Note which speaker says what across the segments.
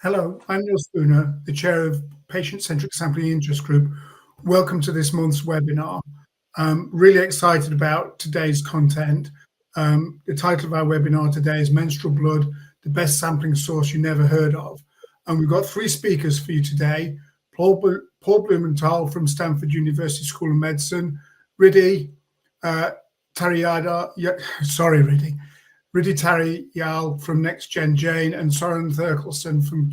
Speaker 1: Hello, I'm Neil Spooner, the chair of Patient-Centric Sampling Interest Group. Welcome to this month's webinar. I'm really excited about today's content. The title of our webinar today is Menstrual Blood, the best sampling source you never heard of. And we've got three speakers for you today. Paul Blumenthal from Stanford University School of Medicine, Ridhi Tariyal, Ridhi Tariyal from NextGen Jane, and Søren Therkelsen from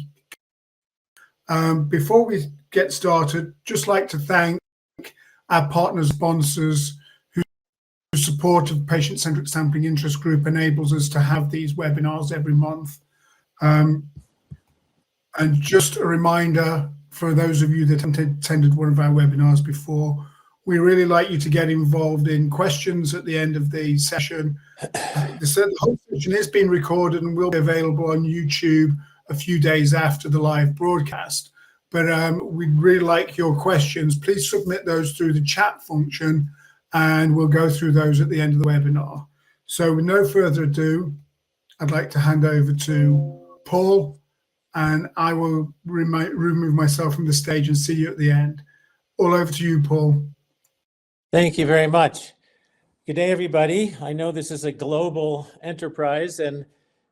Speaker 1: before we get started, just like to thank our partner sponsors whose support of Patient-Centric Sampling Interest Group enables us to have these webinars every month. And just a reminder for those of you that haven't attended one of our webinars before, we really like you to get involved in questions at the end of the session. The whole session is being recorded and will be available on YouTube a few days after the live broadcast. But we'd really like your questions. Please submit those through the chat function and we'll go through those at the end of the webinar. So with no further ado, I'd like to hand over to Paul, and I will remove myself from the stage and see you at the end. All over to you, Paul.
Speaker 2: Thank you very much. Good day, everybody. I know this is a global enterprise, and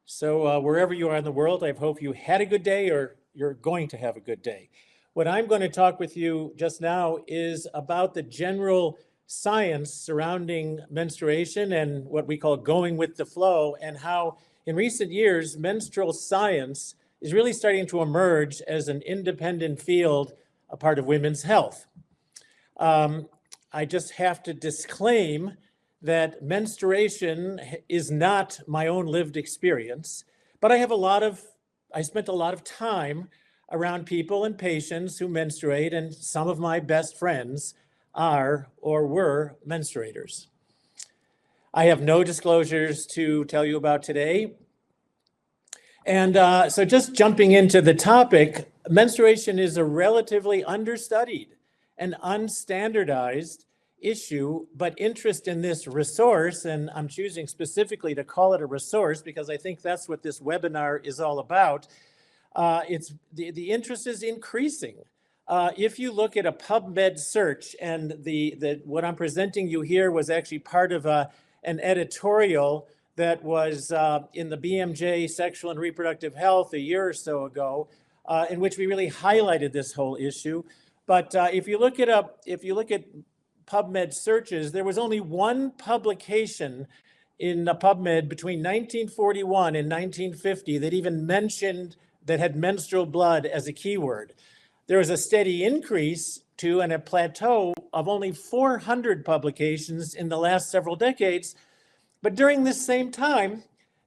Speaker 2: so wherever you are in the world, I hope you had a good day or you're going to have a good day. What I'm going to talk with you just now is about the general science surrounding menstruation and what we call going with the flow, and how in recent years, menstrual science is really starting to emerge as an independent field, a part of women's health. I just have to disclaim that menstruation is not my own lived experience, but I spent a lot of time around people and patients who menstruate, and some of my best friends are or were menstruators. I have no disclosures to tell you about today. And so just jumping into the topic, menstruation is a relatively understudied and unstandardized issue, but interest in this resource, and I'm choosing specifically to call it a resource because I think that's what this webinar is all about. The interest is increasing. If you look at a PubMed search, and what I'm presenting you here was actually part of an editorial that was in the BMJ Sexual and Reproductive Health a year or so ago, in which we really highlighted this whole issue. But if you look at PubMed searches, there was only one publication in PubMed between 1941 and 1950 that even mentioned that had menstrual blood as a keyword. There was a steady increase to and a plateau of only 400 publications in the last several decades. But during this same time,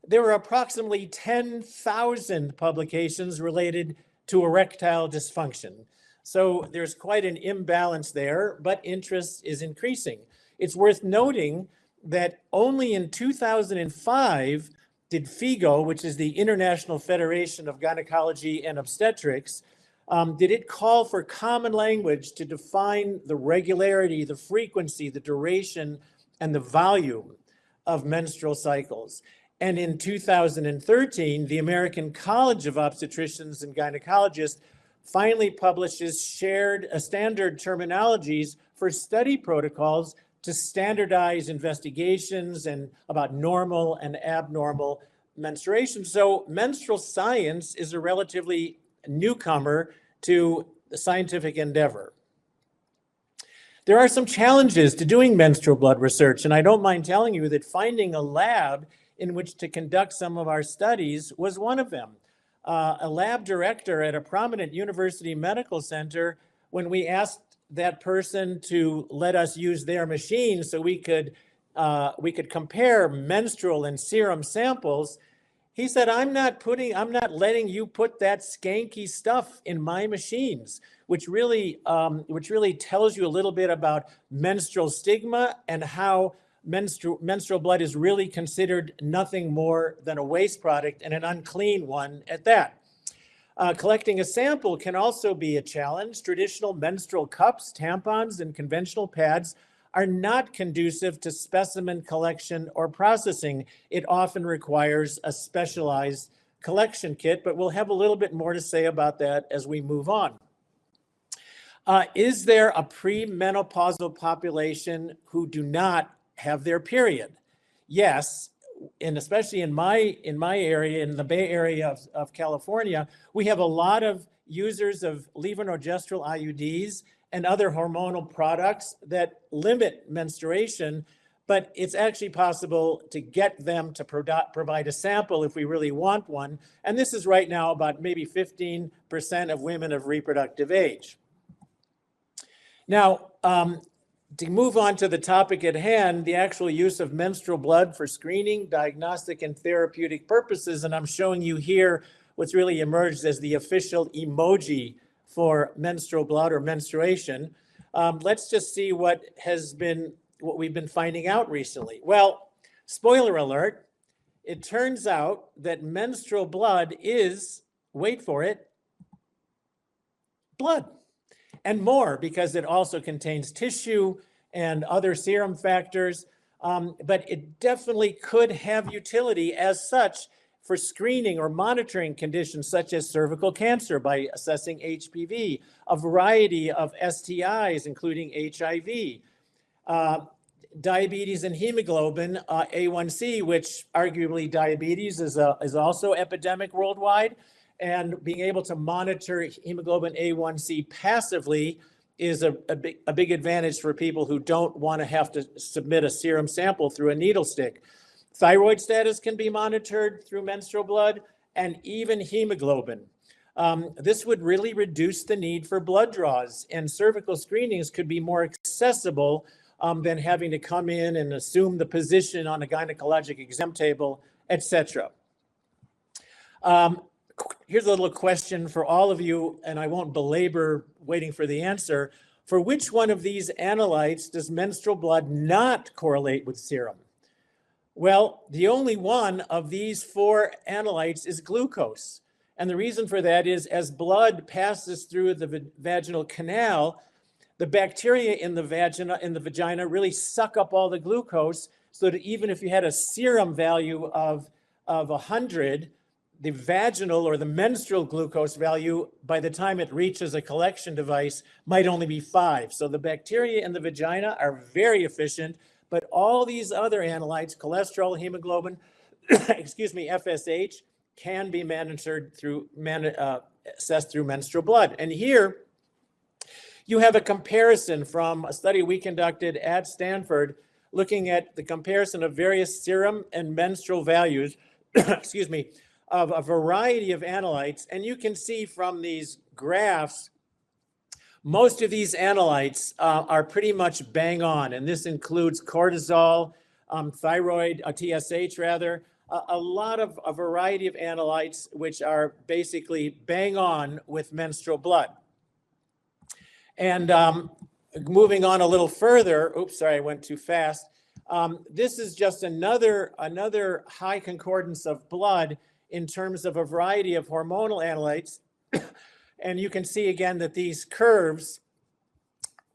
Speaker 2: there were approximately 10,000 publications related to erectile dysfunction. So there's quite an imbalance there, but interest is increasing. It's worth noting that only in 2005 did FIGO, which is the International Federation of Gynecology and Obstetrics, did it call for common language to define the regularity, the frequency, the duration, and the volume of menstrual cycles. And in 2013, the American College of Obstetricians and Gynecologists finally publishes standard terminologies for study protocols to standardize investigations and about normal and abnormal menstruation. So menstrual science is a relatively newcomer to the scientific endeavor. There are some challenges to doing menstrual blood research, and I don't mind telling you that finding a lab in which to conduct some of our studies was one of them. A lab director at a prominent university medical center, when we asked that person to let us use their machine so we could compare menstrual and serum samples, he said, I'm not letting you put that skanky stuff in my machines, which really tells you a little bit about menstrual stigma and how menstrual blood is really considered nothing more than a waste product, and an unclean one at that. Collecting a sample can also be a challenge. Traditional menstrual cups, tampons, and conventional pads are not conducive to specimen collection or processing. It often requires a specialized collection kit, but we'll have a little bit more to say about that as we move on. Is there a premenopausal population who do not have their period? Yes, and especially in my area, in the Bay Area of California, we have a lot of users of levonorgestrel IUDs and other hormonal products that limit menstruation, but it's actually possible to get them to provide a sample if we really want one. And this is right now about maybe 15% of women of reproductive age. Now, to move on to the topic at hand, the actual use of menstrual blood for screening, diagnostic, and therapeutic purposes, and I'm showing you here what's really emerged as the official emoji for menstrual blood or menstruation. Let's just see what we've been finding out recently. Well, spoiler alert, it turns out that menstrual blood is, wait for it, blood. And more, because it also contains tissue and other serum factors, but it definitely could have utility as such for screening or monitoring conditions such as cervical cancer by assessing HPV, a variety of STIs, including HIV, diabetes and hemoglobin, A1C, which arguably diabetes is also epidemic worldwide. And being able to monitor hemoglobin A1C passively is a big advantage for people who don't want to have to submit a serum sample through a needle stick. Thyroid status can be monitored through menstrual blood, and even hemoglobin. This would really reduce the need for blood draws, and cervical screenings could be more accessible than having to come in and assume the position on a gynecologic exam table, etc. Here's a little question for all of you, and I won't belabor waiting for the answer. For which one of these analytes does menstrual blood not correlate with serum? Well, the only one of these 4 analytes is glucose. And the reason for that is as blood passes through the vaginal canal, the bacteria in the vagina really suck up all the glucose, so that even if you had a serum value of 100, the vaginal or the menstrual glucose value, by the time it reaches a collection device, might only be 5. So the bacteria in the vagina are very efficient, but all these other analytes, cholesterol, hemoglobin, excuse me, FSH, can be monitored through, assessed through menstrual blood. And here you have a comparison from a study we conducted at Stanford, looking at the comparison of various serum and menstrual values, excuse me, of a variety of analytes. And you can see from these graphs, most of these analytes are pretty much bang on. And this includes cortisol, thyroid, TSH rather, a variety of analytes which are basically bang on with menstrual blood. And moving on a little further, oops, sorry, I went too fast. This is just another high concordance of blood in terms of a variety of hormonal analytes. And you can see again that these curves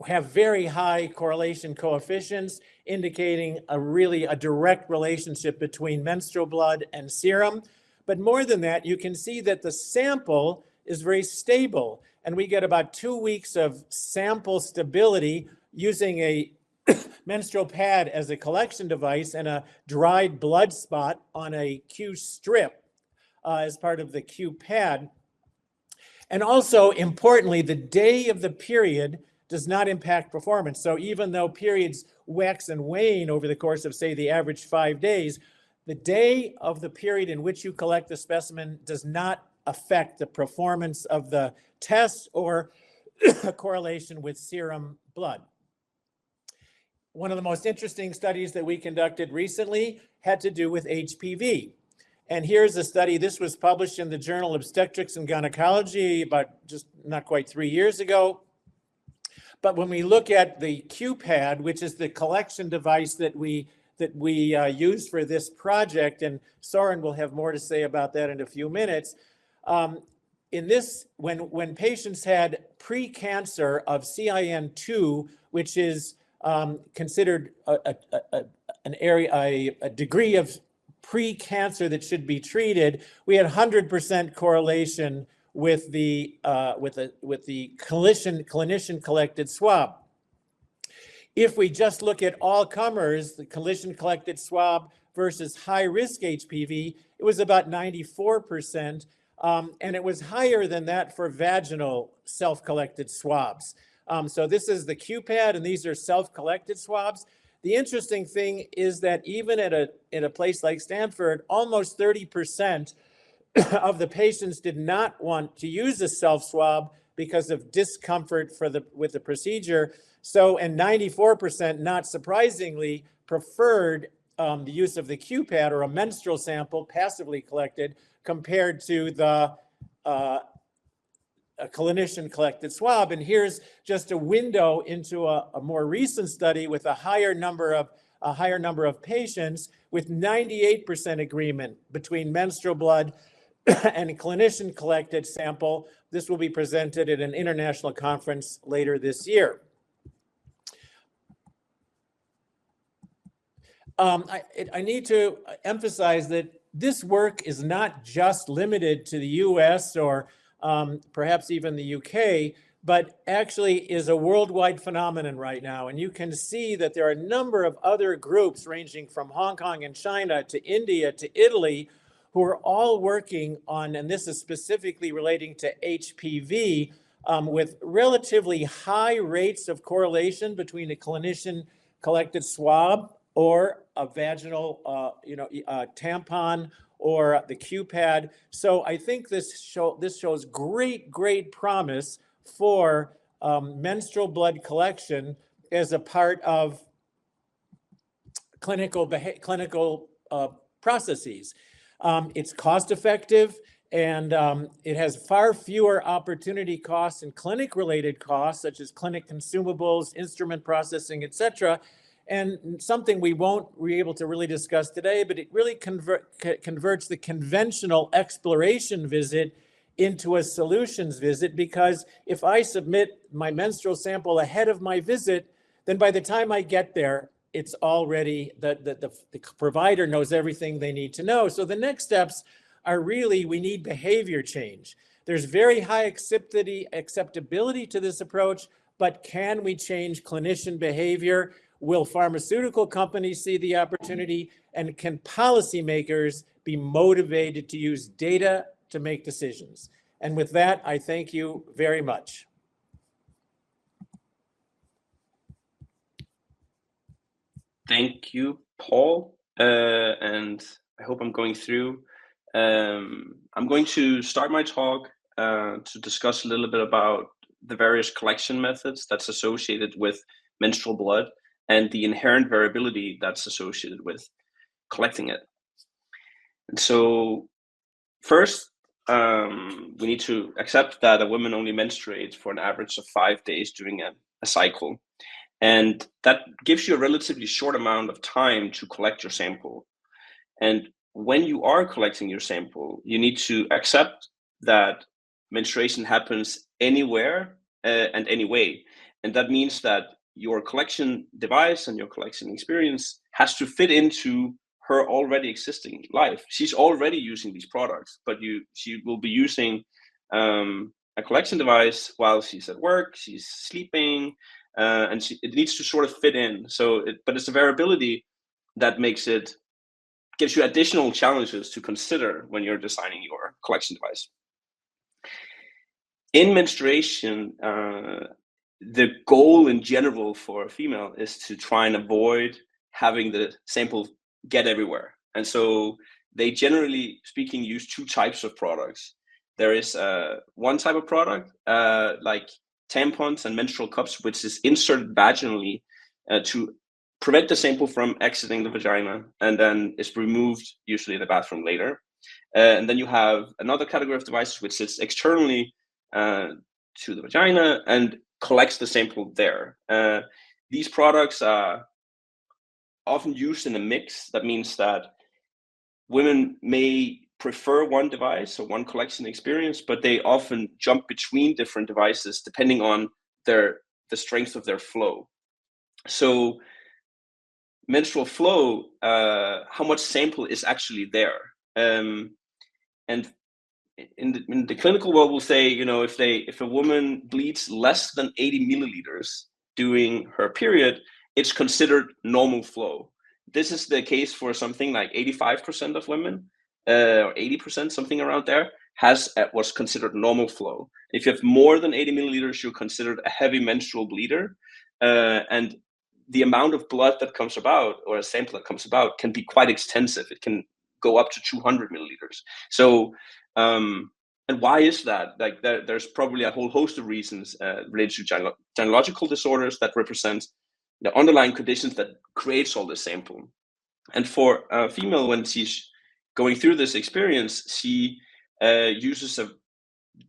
Speaker 2: have very high correlation coefficients, indicating a direct relationship between menstrual blood and serum. But more than that, you can see that the sample is very stable, and we get about 2 weeks of sample stability using a menstrual pad as a collection device and a dried blood spot on a Q strip as part of the Q pad. And also, importantly, the day of the period does not impact performance. So even though periods wax and wane over the course of, say, the average 5 days, the day of the period in which you collect the specimen does not affect the performance of the test or a correlation with serum blood. One of the most interesting studies that we conducted recently had to do with HPV. And here's a study. This was published in the journal Obstetrics and Gynecology about just not quite 3 years ago. But when we look at the Q-pad, which is the collection device that we use for this project, and Søren will have more to say about that in a few minutes. In this, when patients had pre-cancer of CIN2, which is considered a degree of pre-cancer that should be treated, we had 100% correlation with the clinician collected swab. If we just look at all comers, the clinician collected swab versus high risk HPV, it was about 94%, and it was higher than that for vaginal self-collected swabs. So this is the QPAD, and these are self-collected swabs. The interesting thing is that even in a place like Stanford, almost 30% of the patients did not want to use a self-swab because of discomfort with the procedure. So, and 94%, not surprisingly, preferred the use of the QPAD or a menstrual sample passively collected compared to the a clinician collected swab. And here's just a window into a more recent study with a higher number of patients with 98% agreement between menstrual blood and a clinician collected sample. This will be presented at an international conference later this year. I need to emphasize that this work is not just limited to the US or perhaps even the UK, but actually is a worldwide phenomenon right now. And you can see that there are a number of other groups ranging from Hong Kong and China to India to Italy who are all working on, and this is specifically relating to HPV, with relatively high rates of correlation between a clinician collected swab or a vaginal tampon or the QPAD. So I think this shows great promise for menstrual blood collection as a part of clinical processes. It's cost effective, and it has far fewer opportunity costs and clinic related costs, such as clinic consumables, instrument processing, etc. And something we won't be able to really discuss today, but it really converts the conventional exploration visit into a solutions visit, because if I submit my menstrual sample ahead of my visit, then by the time I get there, it's already, the provider knows everything they need to know. So the next steps are really, we need behavior change. There's very high acceptability to this approach, but can we change clinician behavior? Will pharmaceutical companies see the opportunity, and can policymakers be motivated to use data to make decisions? And with that, I thank you very much.
Speaker 3: Thank you, Paul. And I hope I'm going through. I'm going to start my talk to discuss a little bit about the various collection methods that's associated with menstrual blood and the inherent variability that's associated with collecting it. And so first, we need to accept that a woman only menstruates for an average of 5 days during a cycle. And that gives you a relatively short amount of time to collect your sample. And when you are collecting your sample, you need to accept that menstruation happens anywhere and anyway. And that means that your collection device and your collection experience has to fit into her already existing life. She's already using these products, but she will be using a collection device while she's at work, she's sleeping, and it needs to sort of fit in. But it's a variability that gives you additional challenges to consider when you're designing your collection device. In menstruation, the goal in general for a female is to try and avoid having the sample get everywhere. And so they, generally speaking, use two types of products. There is one type of product, like tampons and menstrual cups, which is inserted vaginally to prevent the sample from exiting the vagina, and then is removed usually in the bathroom later. And then you have another category of devices which sits externally to the vagina and collects the sample there. These products are often used in a mix. That means that women may prefer one device or one collection experience, but they often jump between different devices depending on the strength of their flow. So menstrual flow, how much sample is actually there. And in the clinical world, we'll say, if a woman bleeds less than 80 milliliters during her period, it's considered normal flow. This is the case for something like 85% of women, or 80%, something around there, has what's considered normal flow. If you have more than 80 milliliters, you're considered a heavy menstrual bleeder, and the amount of blood that comes about, or a sample that comes about, can be quite extensive. It can go up to 200 milliliters. So, and why is that? Like, there's probably a whole host of reasons related to gynecological disorders that represent the underlying conditions that creates all this sample. And for a female, when she's going through this experience, she uses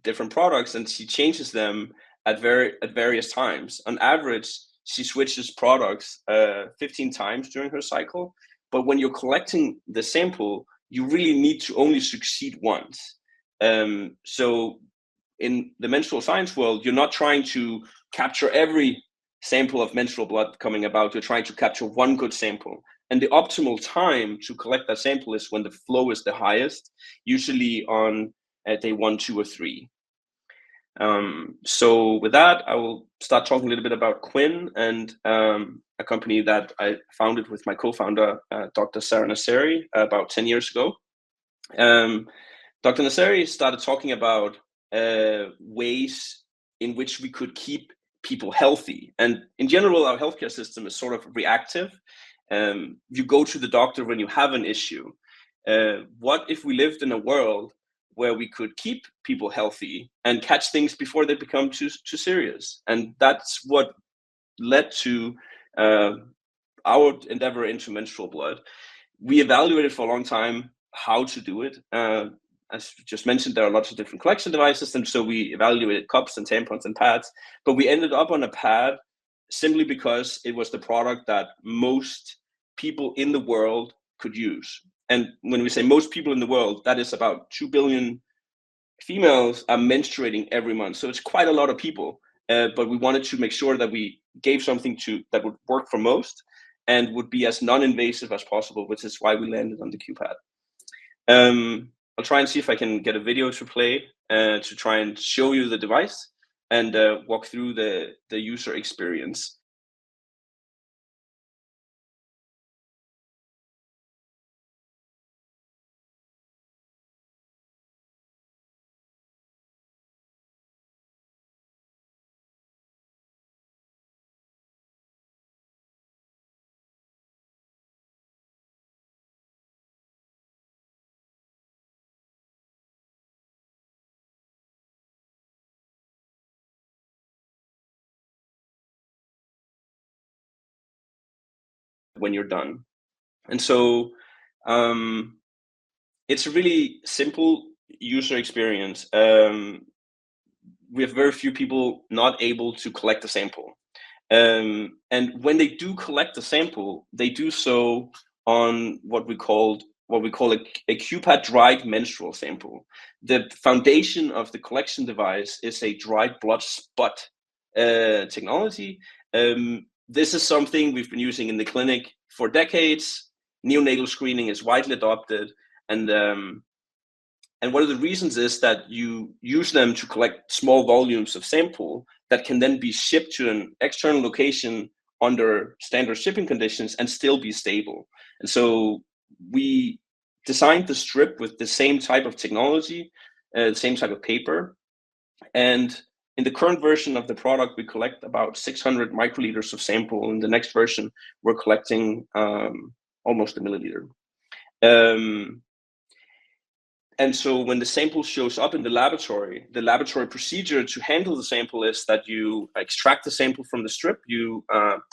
Speaker 3: different products, and she changes them at various times. On average, she switches products 15 times during her cycle. But when you're collecting the sample, you really need to only succeed once. So in the menstrual science world, you're not trying to capture every sample of menstrual blood coming about. You're trying to capture one good sample. And the optimal time to collect that sample is when the flow is the highest, usually on day 1, 2, or 3. So with that, I will start talking a little bit about Qvin, and a company that I founded with my co-founder, Dr. Søren Therkelsen, about 10 years ago. Dr. Therkelsen started talking about ways in which we could keep people healthy. And in general, our healthcare system is sort of reactive. You go to the doctor when you have an issue. What if we lived in a world where we could keep people healthy and catch things before they become too serious? And that's what led to our endeavor into menstrual blood. We evaluated for a long time how to do it. As just mentioned, there are lots of different collection devices, and so we evaluated cups and tampons and pads, but we ended up on a pad simply because it was the product that most people in the world could use. And when we say most people in the world, that is about 2 billion females are menstruating every month. So it's quite a lot of people, but we wanted to make sure that we gave something that would work for most and would be as non-invasive as possible, which is why we landed on the Q-pad. I'll try and see if I can get a video to play to try and show you the device and walk through the user experience. When you're done. And so it's a really simple user experience. We have very few people not able to collect a sample. And when they do collect a sample, they do so on what we call a Q-pad dried menstrual sample. The foundation of the collection device is a dried blood spot technology. This is something we've been using in the clinic for decades. Neonatal screening is widely adopted, and one of the reasons is that you use them to collect small volumes of sample that can then be shipped to an external location under standard shipping conditions and still be stable. And so we designed the strip with the same type of technology, the same type of paper, and in the current version of the product, we collect about 600 microliters of sample. In the next version, we're collecting almost a milliliter. And so when the sample shows up in the laboratory procedure to handle the sample is that you extract the sample from the strip, you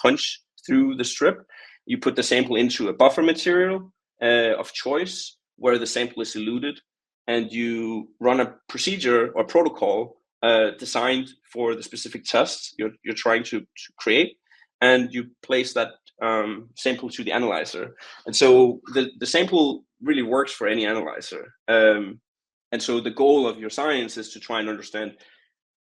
Speaker 3: punch through the strip, you put the sample into a buffer material of choice where the sample is eluted, and you run a procedure or protocol designed for the specific tests you're trying to create, and you place that sample to the analyzer. And so the sample really works for any analyzer. And so the goal of your science is to try and understand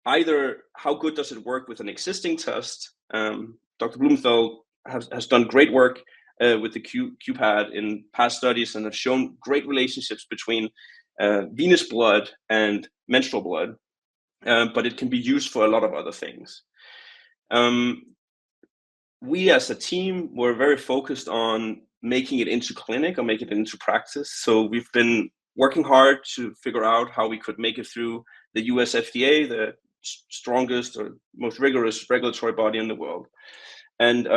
Speaker 3: either how good does it work with an existing test. Dr. Blumenthal has done great work with the QPAD in past studies and have shown great relationships between venous blood and menstrual blood, but it can be used for a lot of other things. We as a team were very focused on making it into clinic or making it into practice. So we've been working hard to figure out how we could make it through the US FDA, the strongest or most rigorous regulatory body in the world. And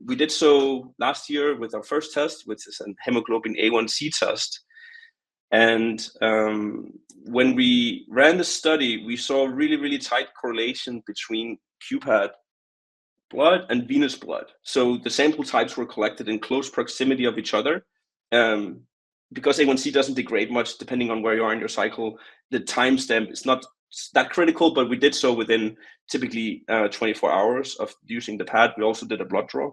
Speaker 3: we did so last year with our first test, which is a hemoglobin A1C test. And when we ran the study, we saw a really, really tight correlation between QPAD blood and venous blood. So the sample types were collected in close proximity of each other. Because A1C doesn't degrade much depending on where you are in your cycle, the timestamp is not that critical, but we did so within typically 24 hours of using the pad. We also did a blood draw.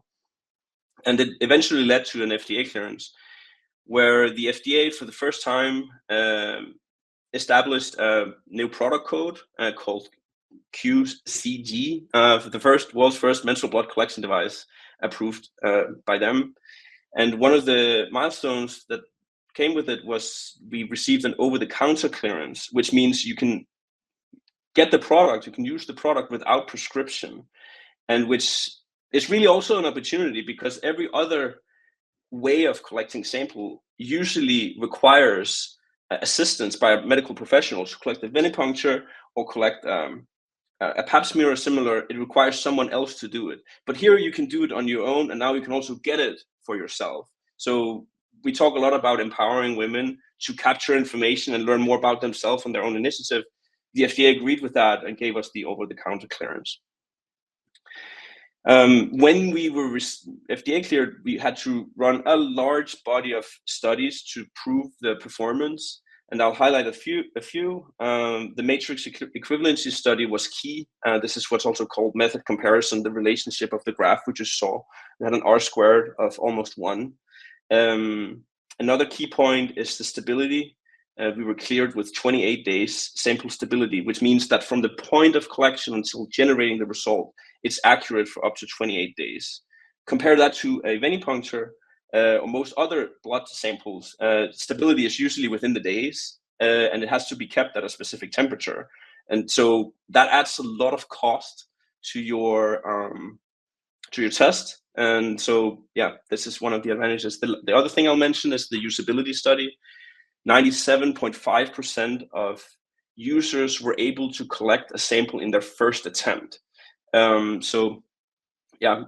Speaker 3: And it eventually led to an FDA clearance, where the FDA for the first time established a new product code called QCG, for the world's first menstrual blood collection device approved by them. And one of the milestones that came with it was we received an over-the-counter clearance, which means you can get the product, you can use the product without prescription, and which is really also an opportunity because every other way of collecting sample usually requires assistance by medical professionals to collect a venipuncture or collect a pap smear or similar. It requires someone else to do it. But here you can do it on your own, and now you can also get it for yourself. So we talk a lot about empowering women to capture information and learn more about themselves on their own initiative. The FDA agreed with that and gave us the over-the-counter clearance. When we were FDA cleared, we had to run a large body of studies to prove the performance. And I'll highlight a few. The matrix equivalency study was key. This is what's also called method comparison, the relationship of the graph we just saw. We had an R-squared of almost 1. Another key point is the stability. We were cleared with 28 days sample stability, which means that from the point of collection until generating the result, it's accurate for up to 28 days. Compare that to a venipuncture or most other blood samples. Stability is usually within the days, and it has to be kept at a specific temperature. And so that adds a lot of cost to your test. And so, yeah, this is one of the advantages. The other thing I'll mention is the usability study. 97.5% of users were able to collect a sample in their first attempt. So, yeah,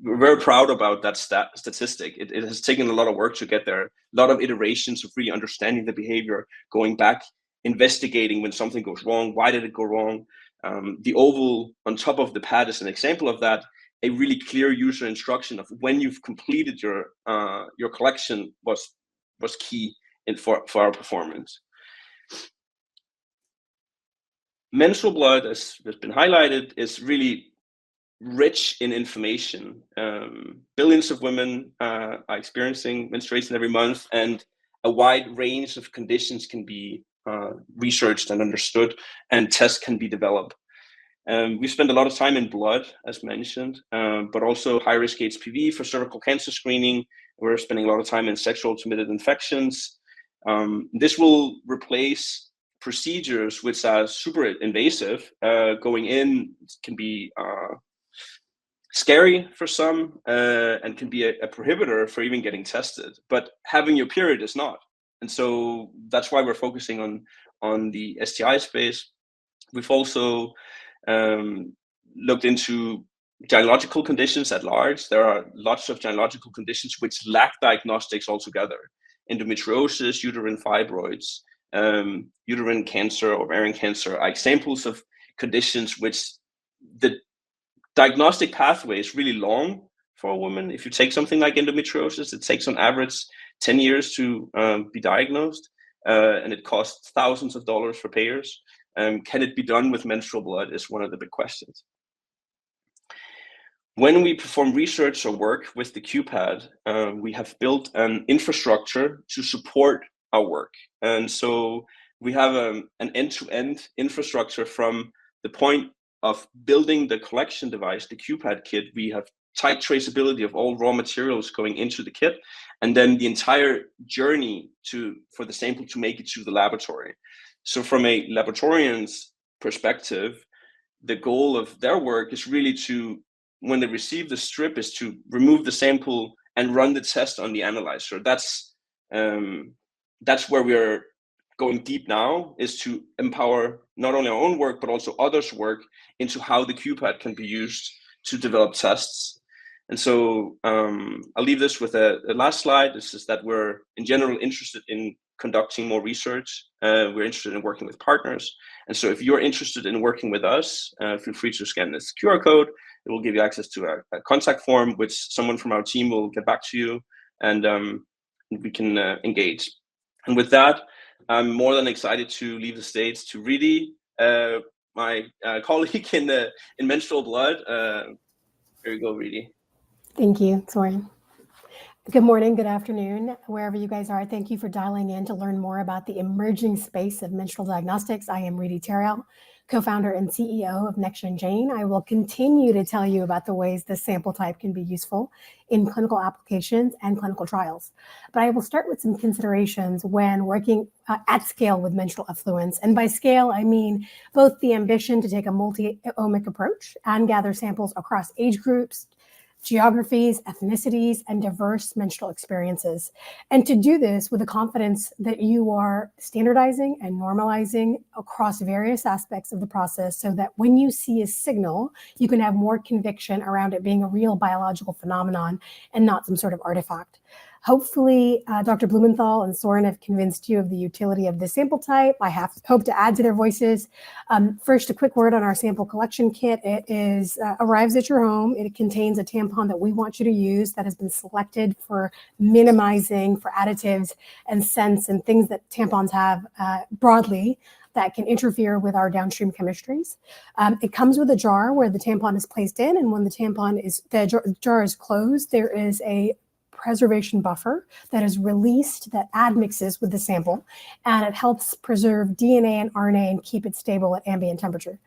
Speaker 3: we're very proud about that statistic. It has taken a lot of work to get there, a lot of iterations of really understanding the behavior, going back, investigating when something goes wrong. Why did it go wrong? The oval on top of the pad is an example of that. A really clear user instruction of when you've completed your collection was key for our performance. Menstrual blood, as has been highlighted, is really rich in information. Billions of women are experiencing menstruation every month, and a wide range of conditions can be researched and understood, and tests can be developed. We spend a lot of time in blood, as mentioned, but also high-risk HPV for cervical cancer screening. We're spending a lot of time in sexual transmitted infections. This will replace procedures which are super invasive. Going in can be scary for some and can be a prohibitor for even getting tested. But having your period is not. And so that's why we're focusing on the STI space. We've also looked into gynecological conditions at large. There are lots of gynecological conditions which lack diagnostics altogether. Endometriosis, uterine fibroids, uterine cancer, ovarian cancer are examples of conditions which the diagnostic pathway is really long for a woman. If you take something like endometriosis, it takes on average 10 years to be diagnosed, and it costs thousands of dollars for payers. Can it be done with menstrual blood is one of the big questions. When we perform research or work with the QPAD, we have built an infrastructure to support our work. And so we have an end-to-end infrastructure from the point of building the collection device, the QPAD kit. We have tight traceability of all raw materials going into the kit, and then the entire journey for the sample to make it to the laboratory. So from a laboratorian's perspective, the goal of their work is really to, when they receive the strip, is to remove the sample and run the test on the analyzer. That's where we're going deep now, is to empower not only our own work, but also others' work into how the QPAT can be used to develop tests. And so I'll leave this with a last slide. This is that we're in general interested in conducting more research. We're interested in working with partners. And so if you're interested in working with us, feel free to scan this QR code. It will give you access to a contact form, which someone from our team will get back to you, and we can engage. And with that, I'm more than excited to leave the stage to Ridhi, my colleague in menstrual blood. Here you go, Ridhi.
Speaker 4: Thank you, Søren. Good morning, good afternoon, wherever you guys are. Thank you for dialing in to learn more about the emerging space of menstrual diagnostics. I am Ridhi Tariyal, co-founder and CEO of NextGen Jane. I will continue to tell you about the ways this sample type can be useful in clinical applications and clinical trials. But I will start with some considerations when working at scale with menstrual effluents. And by scale, I mean both the ambition to take a multi-omic approach and gather samples across age groups, geographies, ethnicities, and diverse menstrual experiences. And to do this with the confidence that you are standardizing and normalizing across various aspects of the process, so that when you see a signal, you can have more conviction around it being a real biological phenomenon and not some sort of artifact. Hopefully, Dr. Blumenthal and Søren have convinced you of the utility of this sample type. I hope to add to their voices. First, a quick word on our sample collection kit. It arrives at your home. It contains a tampon that we want you to use that has been selected for minimizing for additives and scents and things that tampons have broadly that can interfere with our downstream chemistries. It comes with a jar where the tampon is placed in, and when the jar is closed, there is a preservation buffer that is released that admixes with the sample, and it helps preserve DNA and RNA and keep it stable at ambient temperature.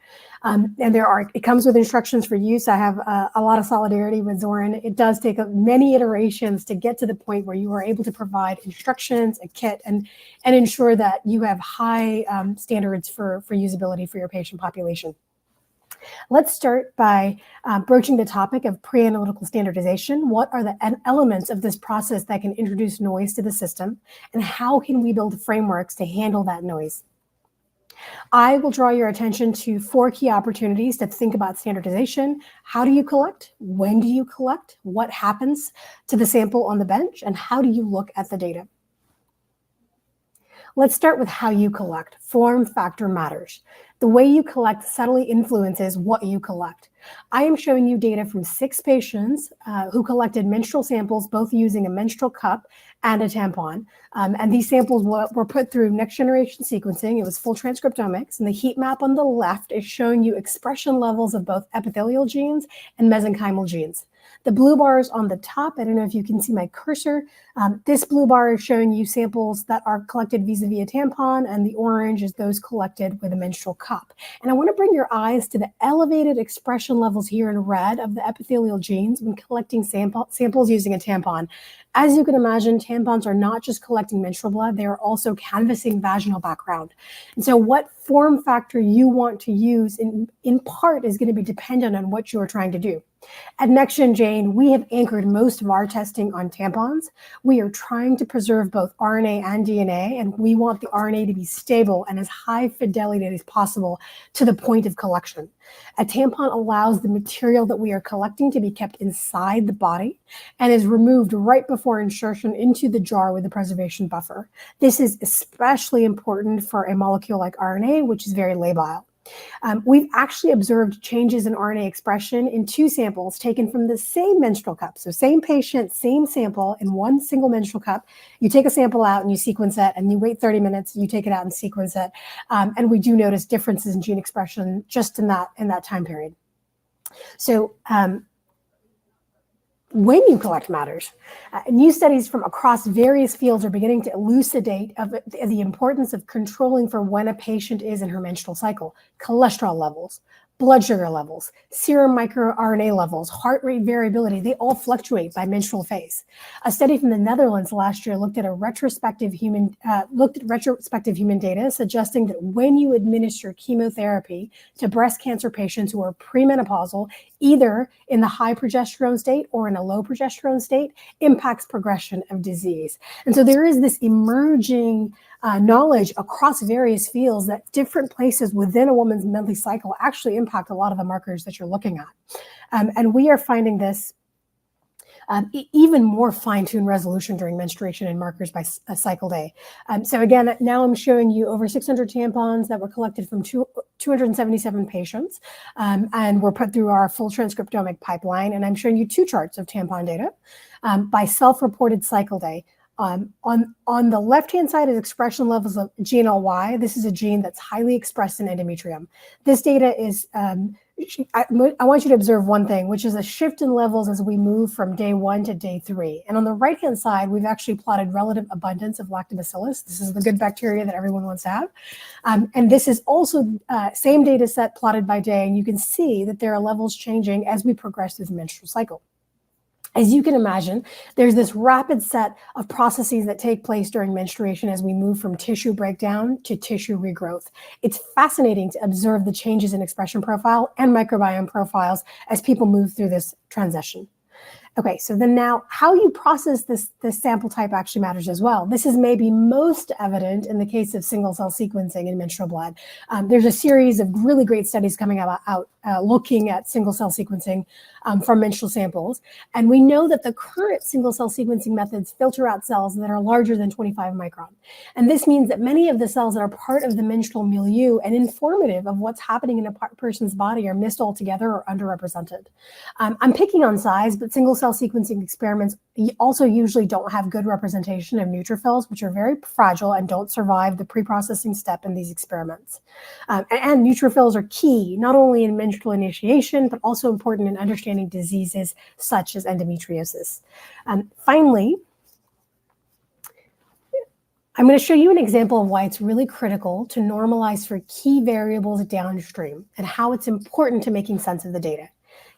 Speaker 4: It comes with instructions for use. I have a lot of solidarity with Søren. It does take many iterations to get to the point where you are able to provide instructions, a kit, and ensure that you have high standards for usability for your patient population. Let's start by broaching the topic of pre-analytical standardization. What are the elements of this process that can introduce noise to the system, and how can we build frameworks to handle that noise? I will draw your attention to 4 key opportunities to think about standardization. How do you collect? When do you collect? What happens to the sample on the bench? And how do you look at the data? Let's start with how you collect. Form factor matters. The way you collect subtly influences what you collect. I am showing you data from 6 patients who collected menstrual samples, both using a menstrual cup and a tampon. And these samples were put through next generation sequencing. It was full transcriptomics. And the heat map on the left is showing you expression levels of both epithelial genes and mesenchymal genes. The blue bars on the top, I don't know if you can see my cursor. This blue bar is showing you samples that are collected vis-a-vis a tampon, and the orange is those collected with a menstrual cup. And I want to bring your eyes to the elevated expression levels here in red of the epithelial genes when collecting samples using a tampon. As you can imagine, tampons are not just collecting menstrual blood, they are also canvassing vaginal background. And so what form factor you want to use in part is going to be dependent on what you're trying to do. At NextGen Jane, we have anchored most of our testing on tampons. We are trying to preserve both RNA and DNA, and we want the RNA to be stable and as high fidelity as possible to the point of collection. A tampon allows the material that we are collecting to be kept inside the body and is removed right before insertion into the jar with the preservation buffer. This is especially important for a molecule like RNA, which is very labile. We've actually observed changes in RNA expression in 2 samples taken from the same menstrual cup. So same patient, same sample in one single menstrual cup. You take a sample out and you sequence it, and you wait 30 minutes, you take it out and sequence it. And we do notice differences in gene expression just in that time period. So when you collect matters. New studies from across various fields are beginning to elucidate the importance of controlling for when a patient is in her menstrual cycle. Cholesterol levels, blood sugar levels, serum microRNA levels, heart rate variability, they all fluctuate by menstrual phase. A study from the Netherlands last year looked at retrospective human data suggesting that when you administer chemotherapy to breast cancer patients who are premenopausal, either in the high progesterone state or in a low progesterone state, impacts progression of disease. And so there is this emerging knowledge across various fields that different places within a woman's monthly cycle actually impact a lot of the markers that you're looking at. And we are finding this even more fine-tuned resolution during menstruation and markers by cycle day. So again, now I'm showing you over 600 tampons that were collected from 277 patients and were put through our full transcriptomic pipeline. And I'm showing you two charts of tampon data by self-reported cycle day. On the left-hand side is expression levels of GNLY. This is a gene that's highly expressed in endometrium. This data is, I want you to observe one thing, which is a shift in levels as we move from day 1 to day 3. And on the right-hand side, we've actually plotted relative abundance of lactobacillus. This is the good bacteria that everyone wants to have. And this is also same data set plotted by day. And you can see that there are levels changing as we progress through the menstrual cycle. As you can imagine, there's this rapid set of processes that take place during menstruation as we move from tissue breakdown to tissue regrowth. It's fascinating to observe the changes in expression profile and microbiome profiles as people move through this transition. Okay, so then now how you process this sample type actually matters as well. This is maybe most evident in the case of single cell sequencing in menstrual blood. There's a series of really great studies coming out looking at single cell sequencing from menstrual samples. And we know that the current single cell sequencing methods filter out cells that are larger than 25 micron. And this means that many of the cells that are part of the menstrual milieu and informative of what's happening in a person's body are missed altogether or underrepresented. I'm picking on size, but single cell sequencing experiments also usually don't have good representation of neutrophils, which are very fragile and don't survive the pre-processing step in these experiments. And neutrophils are key, not only in menstrual initiation, but also important in understanding diseases such as endometriosis. Finally, I'm going to show you an example of why it's really critical to normalize for key variables downstream and how it's important to making sense of the data.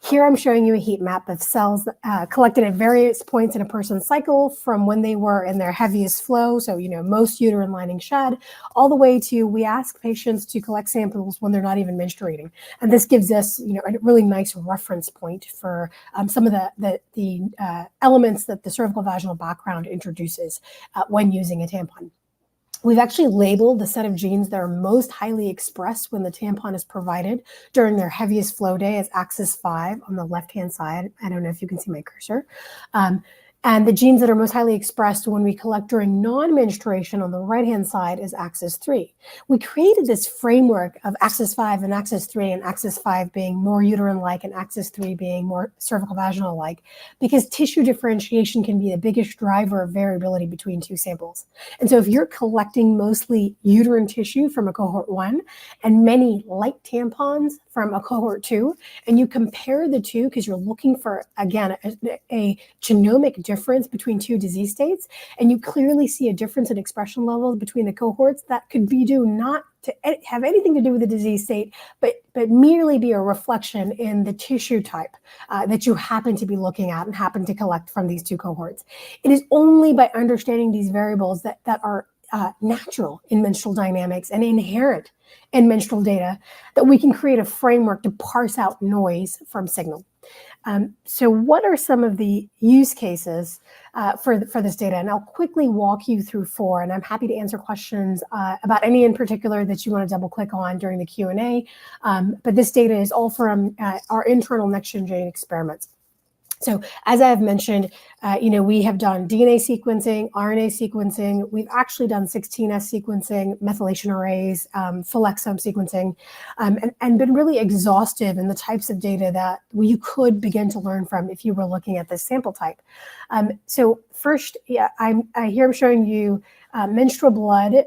Speaker 4: Here I'm showing you a heat map of cells collected at various points in a person's cycle from when they were in their heaviest flow, so most uterine lining shed, all the way to we ask patients to collect samples when they're not even menstruating. And this gives us a really nice reference point for some of the elements that the cervical vaginal background introduces when using a tampon. We've actually labeled the set of genes that are most highly expressed when the tampon is provided during their heaviest flow day as axis 5 on the left-hand side. I don't know if you can see my cursor. And the genes that are most highly expressed when we collect during non-menstruation on the right-hand side is axis 3. We created this framework of axis 5 and axis 3, and axis 5 being more uterine-like and axis 3 being more cervical vaginal-like, because tissue differentiation can be the biggest driver of variability between two samples. And so if you're collecting mostly uterine tissue from a cohort 1 and many light tampons from a cohort 2, and you compare the two because you're looking for, again, a genomic difference between two disease states, and you clearly see a difference in expression levels between the cohorts, that could be due not to have anything to do with the disease state, but merely be a reflection in the tissue type that you happen to be looking at and happen to collect from these two cohorts. It is only by understanding these variables that are natural in menstrual dynamics and inherent in menstrual data that we can create a framework to parse out noise from signal. So what are some of the use cases for this data? And I'll quickly walk you through 4, and I'm happy to answer questions about any in particular that you want to double click on during the Q&A. But this data is all from our internal NextGen Jane experiments. So as I have mentioned, we have done DNA sequencing, RNA sequencing. We've actually done 16S sequencing, methylation arrays, full exome sequencing, and been really exhaustive in the types of data that you could begin to learn from if you were looking at this sample type. So first, I'm showing you menstrual blood,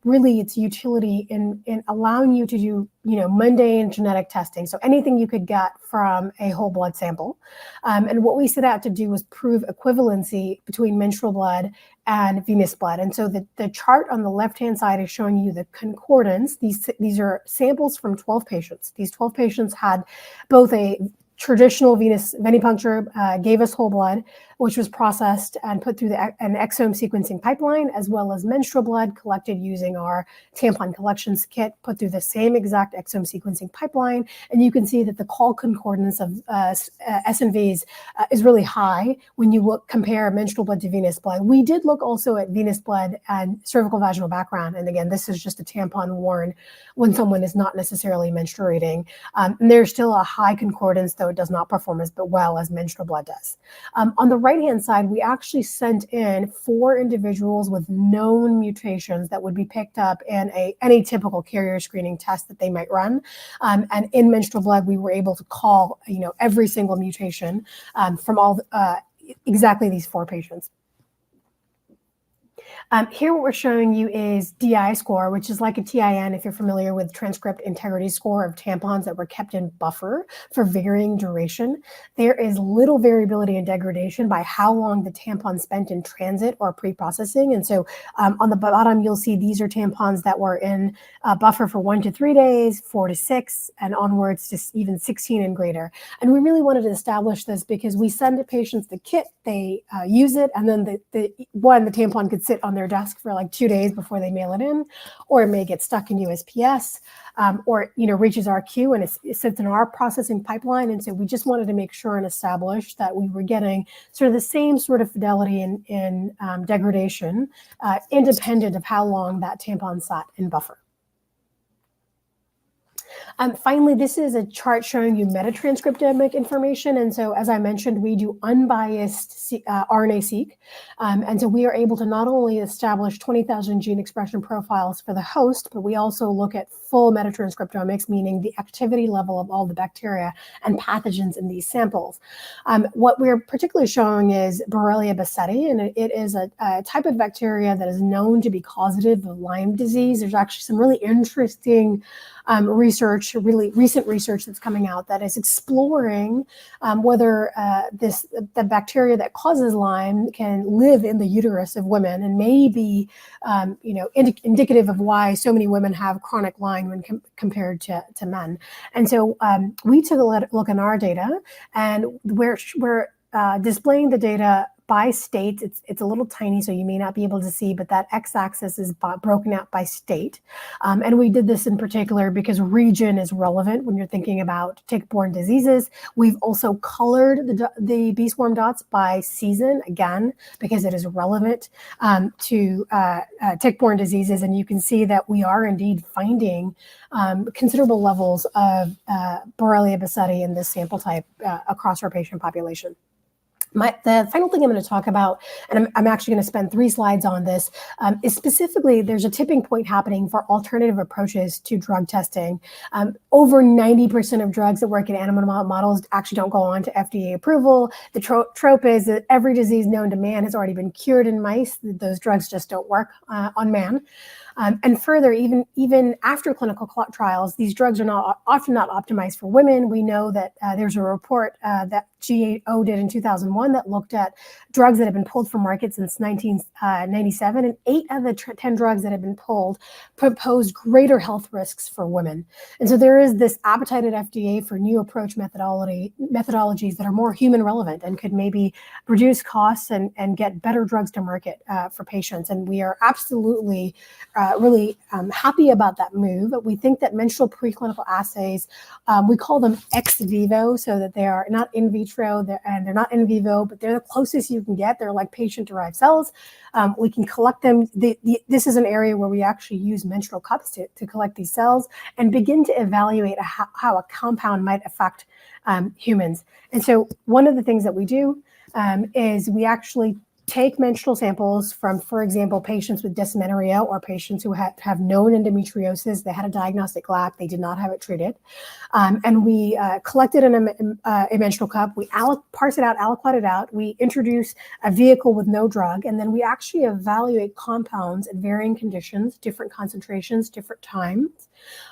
Speaker 4: really its utility in allowing you to do, mundane genetic testing. So anything you could get from a whole blood sample. And what we set out to do was prove equivalency between menstrual blood and venous blood. And so the chart on the left-hand side is showing you the concordance. These are samples from 12 patients. These 12 patients had both a traditional venous venipuncture, gave us whole blood, which was processed and put through an exome sequencing pipeline, as well as menstrual blood collected using our tampon collections kit, put through the same exact exome sequencing pipeline. And you can see that the call concordance of SNVs is really high when you compare menstrual blood to venous blood. We did look also at venous blood and cervical vaginal background. And again, this is just a tampon worn when someone is not necessarily menstruating. And there's still a high concordance, though it does not perform as well as menstrual blood does. On the right-hand side, we actually sent in 4 individuals with known mutations that would be picked up in any typical carrier screening test that they might run. And in menstrual blood, we were able to call, every single mutation from all exactly these 4 patients. Here what we're showing you is DI score, which is like a TIN if you're familiar with transcript integrity score of tampons that were kept in buffer for varying duration. There is little variability in degradation by how long the tampon spent in transit or pre-processing. And so on the bottom, you'll see these are tampons that were in buffer for 1 to 3 days, 4 to 6, and onwards to even 16 and greater. And we really wanted to establish this because we send the patients the kit, they use it, and then the tampon could sit on their desk for like 2 days before they mail it in, or it may get stuck in USPS, or reaches our queue and it sits in our processing pipeline. And so we just wanted to make sure and establish that we were getting sort of the same sort of fidelity in degradation, independent of how long that tampon sat in buffer. Finally, this is a chart showing you metatranscriptomic information. And so, as I mentioned, we do unbiased RNA-seq. And so we are able to not only establish 20,000 gene expression profiles for the host, but we also look at full metatranscriptomics, meaning the activity level of all the bacteria and pathogens in these samples. What we're particularly showing is Borrelia burgdorferi, and it is a type of bacteria that is known to be causative of Lyme disease. There's actually some really interesting research, really recent research that's coming out that is exploring whether the bacteria that causes Lyme can live in the uterus of women and may be, indicative of why so many women have chronic Lyme when compared to men. And so we took a look in our data, and we're displaying the data by state. It's a little tiny, so you may not be able to see, but that x-axis is broken out by state. And we did this in particular because region is relevant when you're thinking about tick-borne diseases. We've also colored the bee swarm dots by season, again, because it is relevant to tick-borne diseases. And you can see that we are indeed finding considerable levels of Borrelia burgdorferi in this sample type across our patient population. The final thing I'm going to talk about, and I'm actually going to spend 3 slides on this, is specifically there's a tipping point happening for alternative approaches to drug testing. Over 90% of drugs that work in animal models actually don't go on to FDA approval. The trope is that every disease known to man has already been cured in mice. Those drugs just don't work on man. And further, even after clinical trials, these drugs are often not optimized for women. We know that there's a report that GAO did in 2001 that looked at drugs that have been pulled from market since 1997, and 8 of the 10 drugs that have been pulled proposed greater health risks for women. And so there is this appetite at FDA for new approach methodologies that are more human relevant and could maybe reduce costs and get better drugs to market for patients. And we are absolutely really happy about that move. We think that menstrual preclinical assays, we call them ex vivo, so that they are not in vitro and they're not in vivo, but they're the closest you can get. They're like patient-derived cells. We can collect them. This is an area where we actually use menstrual cups to collect these cells and begin to evaluate how a compound might affect humans. And so one of the things that we do is we actually take menstrual samples from, for example, patients with dysmenorrhea or patients who have known endometriosis. They had a diagnostic lack, they did not have it treated. And we collected a menstrual cup, we parse it out, aliquot it out, we introduce a vehicle with no drug, and then we actually evaluate compounds at varying conditions, different concentrations, different times,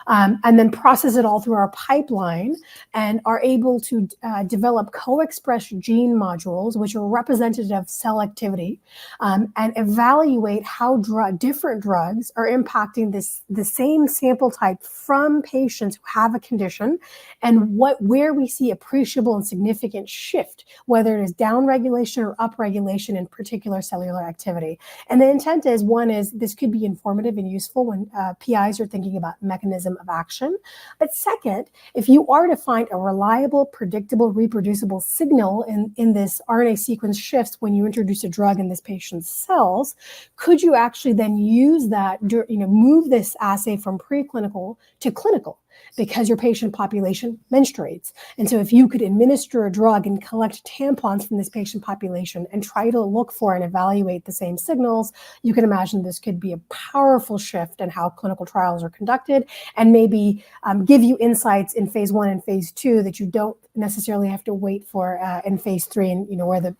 Speaker 4: and then process it all through our pipeline and are able to develop co-expressed gene modules, which are representative of cell activity, and evaluate how different drugs are impacting the same sample type from patients who have a condition, and where we see appreciable and significant shift, whether it is downregulation or upregulation in particular cellular activity. And the intent is, one is this could be informative and useful when PIs are thinking about mechanism of action. But second, if you are to find a reliable, predictable, reproducible signal in this RNA sequence shifts when you introduce a drug in this patient's cells, could you actually then use that, move this assay from preclinical to clinical? Because your patient population menstruates. And so if you could administer a drug and collect tampons from this patient population and try to look for and evaluate the same signals, you can imagine this could be a powerful shift in how clinical trials are conducted, and maybe give you insights in phase 1 and phase 2 that you don't necessarily have to wait for in phase 3, and where the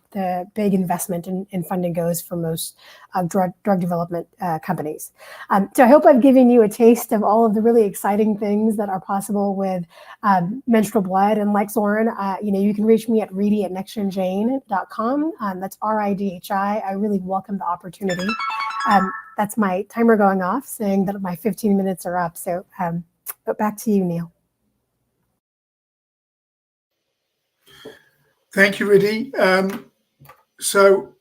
Speaker 4: big investment in funding goes for most drug development companies. So I hope I've given you a taste of all of the really exciting things that are possible with menstrual blood. And like Søren, you can reach me at Ridhi@nextgenjane.com. That's RIDHI. I really welcome the opportunity. That's my timer going off, saying that my 15 minutes are up. So back to you, Neil.
Speaker 1: Thank you, Ridhi. So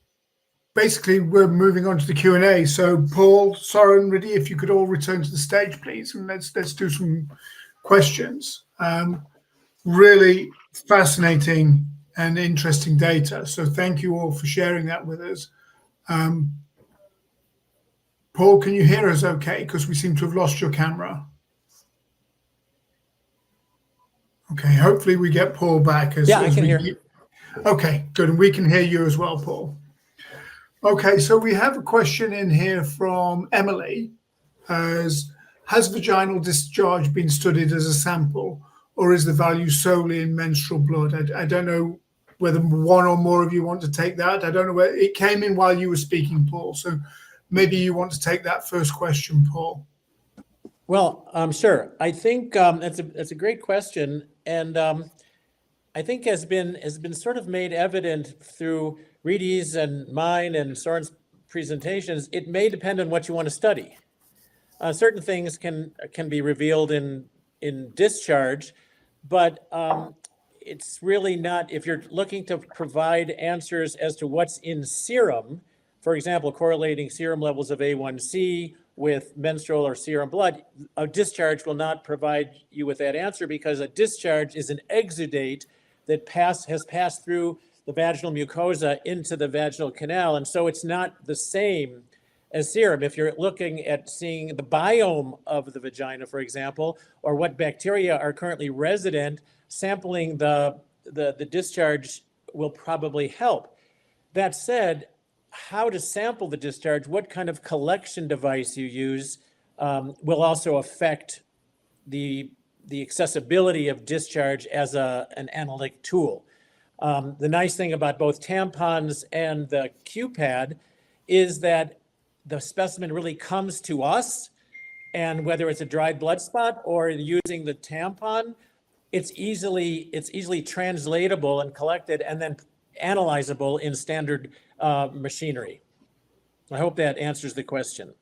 Speaker 1: basically, we're moving on to the Q&A. So Paul, Søren, Ridhi, if you could all return to the stage, please, and let's do some questions. Really fascinating and interesting data. So thank you all for sharing that with us. Paul, can you hear us okay? Because we seem to have lost your camera. Okay, hopefully we get Paul back.
Speaker 2: I can hear.
Speaker 1: Okay, good. And we can hear you as well, Paul. Okay, so we have a question in here from Emily. Has vaginal discharge been studied as a sample, or is the value solely in menstrual blood? I don't know whether one or more of you want to take that. I don't know where it came in while you were speaking, Paul. So maybe you want to take that first question, Paul.
Speaker 2: Well, sure. I think that's a great question, and I think has been sort of made evident through Ridhi's and mine and Søren's presentations. It may depend on what you want to study. Certain things can be revealed in discharge, but it's really not. If you're looking to provide answers as to what's in serum, for example, correlating serum levels of A1C with menstrual or serum blood, a discharge will not provide you with that answer, because a discharge is an exudate that has passed through the vaginal mucosa into the vaginal canal. And so it's not the same as serum. If you're looking at seeing the biome of the vagina, for example, or what bacteria are currently resident, sampling the discharge will probably help. That said, how to sample the discharge, what kind of collection device you use, will also affect the accessibility of discharge as an analytic tool. The nice thing about both tampons and the QPAD is that the specimen really comes to us, and whether it's a dried blood spot or using the tampon, it's easily translatable and collected and then analyzable in standard machinery. I hope that answers the question.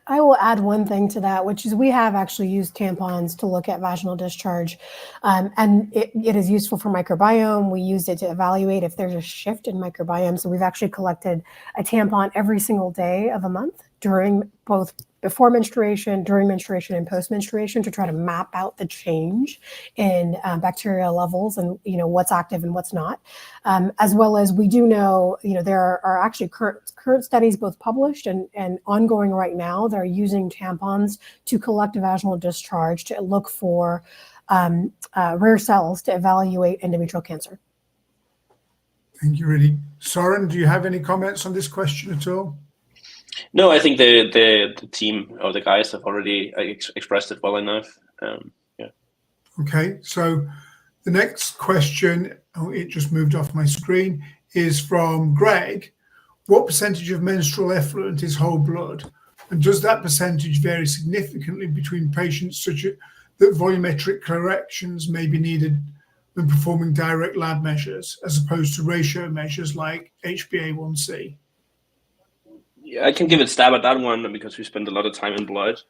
Speaker 4: I will add one thing to that, which is we have actually used tampons to look at vaginal discharge, and it is useful for microbiome. We used it to evaluate if there's a shift in microbiome. So we've actually collected a tampon every single day of a month during both before menstruation, during menstruation, and post-menstruation to try to map out the change in bacterial levels and what's active and what's not. As well as we do know, there are actually current studies both published and ongoing right now that are using tampons to collect vaginal discharge to look for rare cells to evaluate endometrial cancer.
Speaker 1: Thank you, Ridhi. Søren, do you have any comments on this question at all?
Speaker 3: No, I think the team or the guys have already expressed it well enough. Yeah.
Speaker 1: Okay, so the next question, oh, it just moved off my screen, is from Greg. What percentage of menstrual effluent is whole blood? And does that percentage vary significantly between patients such that volumetric corrections may be needed when performing direct lab measures as opposed to ratio measures like HbA1c?
Speaker 3: Yeah, I can give it a stab at that one because we spend a lot of time in blood.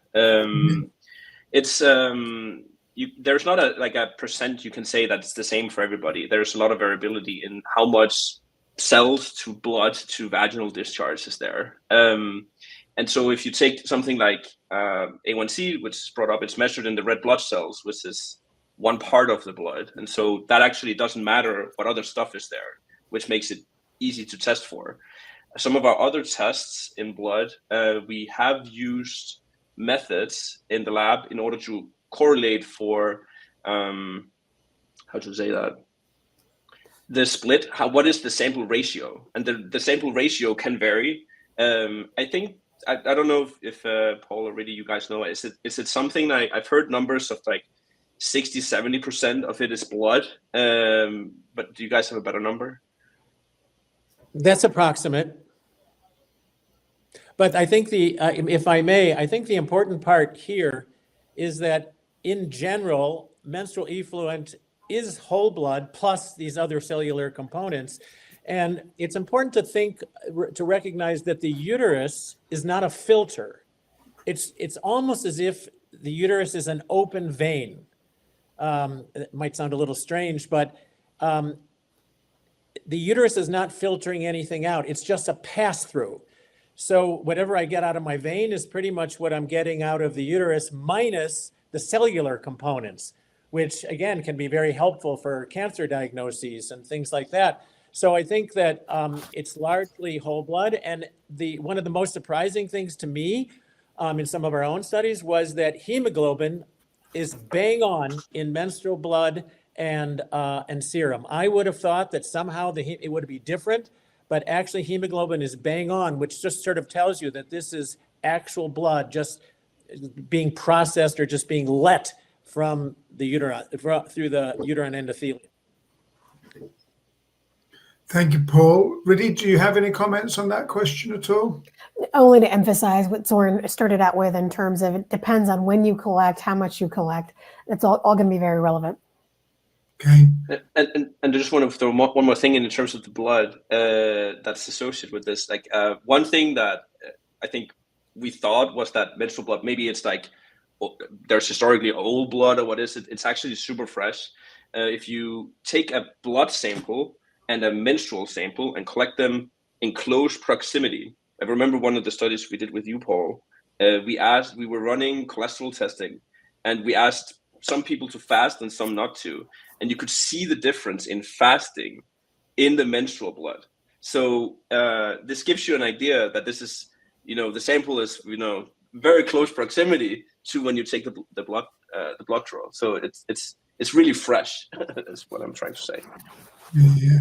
Speaker 3: It's there's not a percent you can say that's the same for everybody. There's a lot of variability in how much cells to blood to vaginal discharge is there. And so if you take something like A1C, which is brought up, it's measured in the red blood cells, which is one part of the blood. And so that actually doesn't matter what other stuff is there, which makes it easy to test for. Some of our other tests in blood, we have used methods in the lab in order to correlate for, how to say that? The split, what is the sample ratio? And the sample ratio can vary. I think, I don't know if Paul or Ridhi, you guys know, is it something I've heard numbers of like 60-70% of it is blood, but do you guys have a better number?
Speaker 2: That's approximate. But I think if I may, I think the important part here is that in general, menstrual effluent is whole blood plus these other cellular components. And it's important to recognize that the uterus is not a filter. It's almost as if the uterus is an open vein. It might sound a little strange, but the uterus is not filtering anything out. It's just a pass-through. So whatever I get out of my vein is pretty much what I'm getting out of the uterus minus the cellular components, which again can be very helpful for cancer diagnoses and things like that. So I think that it's largely whole blood. And one of the most surprising things to me in some of our own studies was that hemoglobin is bang on in menstrual blood and serum. I would have thought that somehow it would be different, but actually hemoglobin is bang on, which just sort of tells you that this is actual blood just being processed or just being let from the uterine, through the uterine endothelium.
Speaker 1: Thank you, Paul. Ridhi, do you have any comments on that question at all?
Speaker 4: Only to emphasize what Søren started out with in terms of it depends on when you collect, how much you collect. That's all going to be very relevant.
Speaker 1: Okay.
Speaker 3: And I just want to throw one more thing in terms of the blood that's associated with this. Like one thing that I think we thought was that menstrual blood, maybe it's like there's historically old blood or what is it? It's actually super fresh. If you take a blood sample and a menstrual sample and collect them in close proximity. I remember one of the studies we did with you, Paul. We were running cholesterol testing, and we asked some people to fast and some not to. And you could see the difference in fasting in the menstrual blood. So this gives you an idea that this is, the sample is, very close proximity to when you take the blood draw. So it's really fresh. That's what I'm trying to say.
Speaker 1: Yeah.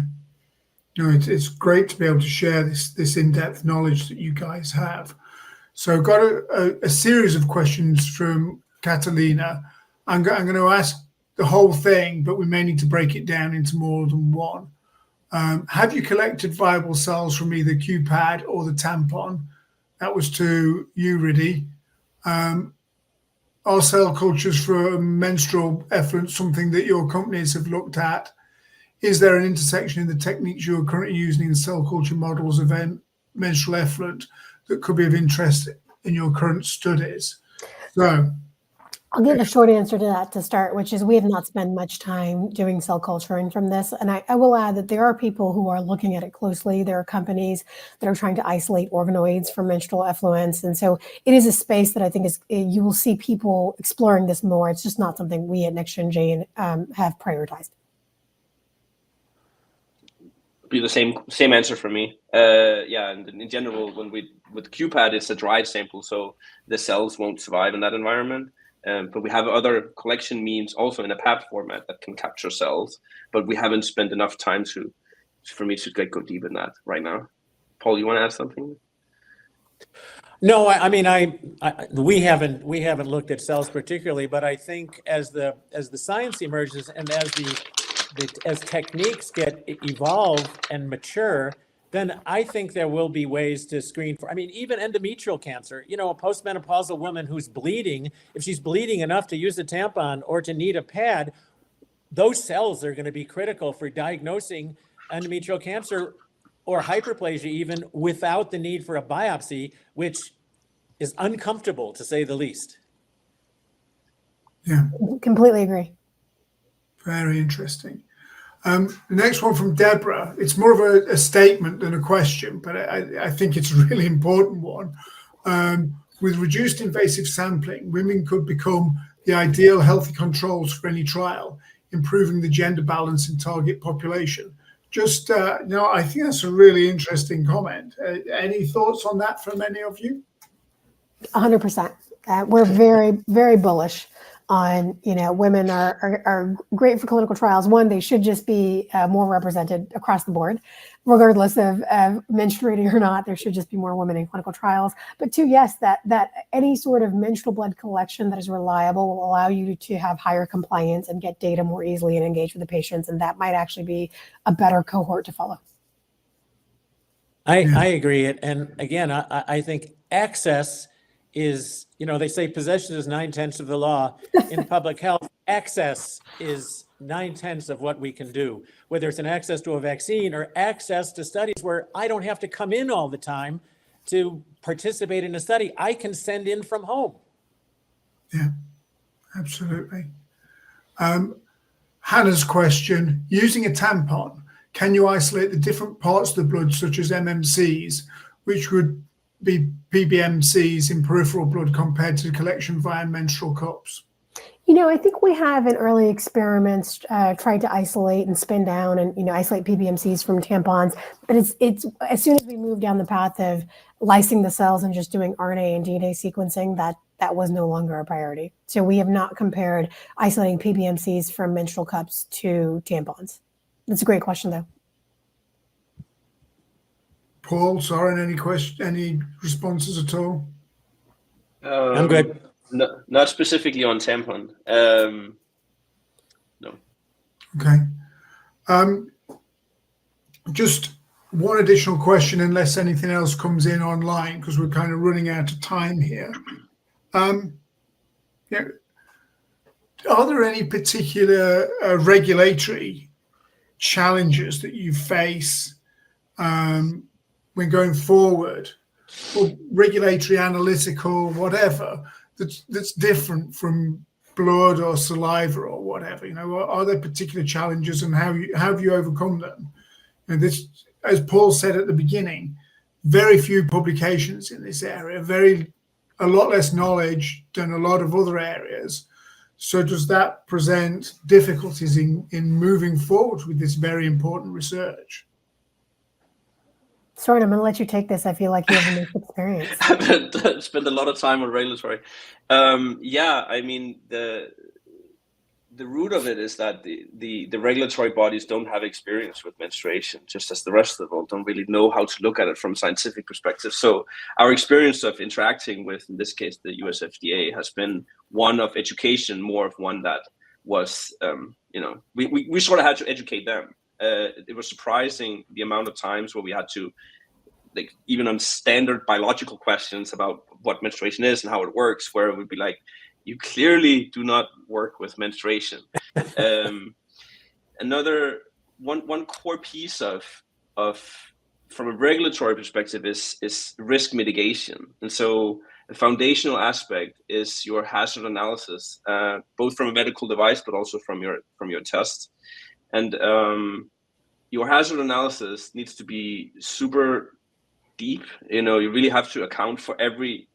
Speaker 1: No, it's great to be able to share this in-depth knowledge that you guys have. So I've got a series of questions from Catalina. I'm going to ask the whole thing, but we may need to break it down into more than one. Have you collected viable cells from either Qpad or the tampon? That was to you, Ridhi. Are cell cultures for menstrual effluent something that your companies have looked at? Is there an intersection in the techniques you're currently using in cell culture models of menstrual effluent that could be of interest in your current studies? So
Speaker 4: I'll give a short answer to that to start, which is we have not spent much time doing cell culturing from this. And I will add that there are people who are looking at it closely. There are companies that are trying to isolate organoids from menstrual effluents. And so it is a space that I think you will see people exploring this more. It's just not something we at NextGen Jane have prioritized.
Speaker 3: Be the same answer for me. Yeah, and in general, with Qpad, it's a dried sample, so the cells won't survive in that environment. But we have other collection means also in a PAP format that can capture cells, but we haven't spent enough time for me to go deep in that right now. Paul, you want to add something?
Speaker 2: No, I mean, we haven't looked at cells particularly, but I think as the science emerges and as techniques get evolve and mature, then I think there will be ways to screen for, I mean, even endometrial cancer, you know, a postmenopausal woman who's bleeding, if she's bleeding enough to use a tampon or to need a pad, those cells are going to be critical for diagnosing endometrial cancer or hyperplasia even without the need for a biopsy, which is uncomfortable to say the least.
Speaker 1: Yeah.
Speaker 4: Completely agree.
Speaker 1: Very interesting. The next one from Deborah. It's more of a statement than a question, but I think it's a really important one. With reduced invasive sampling, women could become the ideal healthy controls for any trial, improving the gender balance in target population. Just, I think that's a really interesting comment. Any thoughts on that from any of you?
Speaker 4: 100%. We're very, very bullish on, women are great for clinical trials. One, they should just be more represented across the board, regardless of menstruating or not. There should just be more women in clinical trials. But two, yes, that any sort of menstrual blood collection that is reliable will allow you to have higher compliance and get data more easily and engage with the patients. And that might actually be a better cohort to follow.
Speaker 2: I agree. And again, I think access is, they say possession is 9/10 of the law. In public health, access is 9/10 of what we can do, whether it's an access to a vaccine or access to studies where I don't have to come in all the time to participate in a study. I can send in from home.
Speaker 1: Yeah, absolutely. Hannah's question, using a tampon, can you isolate the different parts of the blood, such as MMCs, which would be PBMCs in peripheral blood compared to collection via menstrual cups?
Speaker 4: I think we have in early experiments tried to isolate and spin down and, isolate PBMCs from tampons. But it's as soon as we move down the path of lysing the cells and just doing RNA and DNA sequencing, that was no longer a priority. So we have not compared isolating PBMCs from menstrual cups to tampons. That's a great question, though.
Speaker 1: Paul, Søren, any responses at all?
Speaker 2: I'm good.
Speaker 3: Not specifically on tampon. No.
Speaker 1: Okay. Just one additional question, unless anything else comes in online, because we're kind of running out of time here. Are there any particular regulatory challenges that you face when going forward, or regulatory, analytical, whatever, that's different from blood or saliva or whatever? Are there particular challenges, and how have you overcome them? And this, as Paul said at the beginning, very few publications in this area, a lot less knowledge than a lot of other areas. So does that present difficulties in moving forward with this very important research?
Speaker 4: Søren, I'm going to let you take this. I feel like you have the most experience.
Speaker 3: I've spent a lot of time on regulatory. I mean, the root of it is that the regulatory bodies don't have experience with menstruation, just as the rest of the world don't really know how to look at it from a scientific perspective. So our experience of interacting with, in this case, the US FDA, has been one of education, more of one that was, we sort of had to educate them. It was surprising the amount of times where we had to, like, even on standard biological questions about what menstruation is and how it works, where it would be like, you clearly do not work with menstruation. Another one core piece of from a regulatory perspective is risk mitigation. And so the foundational aspect is your hazard analysis, both from a medical device, but also from your test. And your hazard analysis needs to be super deep. You really have to account for every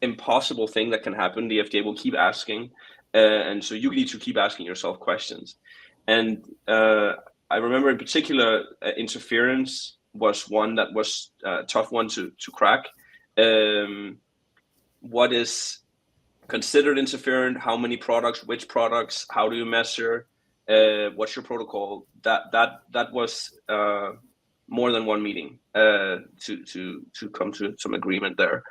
Speaker 3: impossible thing that can happen. The FDA will keep asking, and so you need to keep asking yourself questions. And I remember in particular, interference was one that was a tough one to crack. What is considered interferent? How many products? Which products? How do you measure? What's your protocol? That was more than one meeting to come to some agreement there.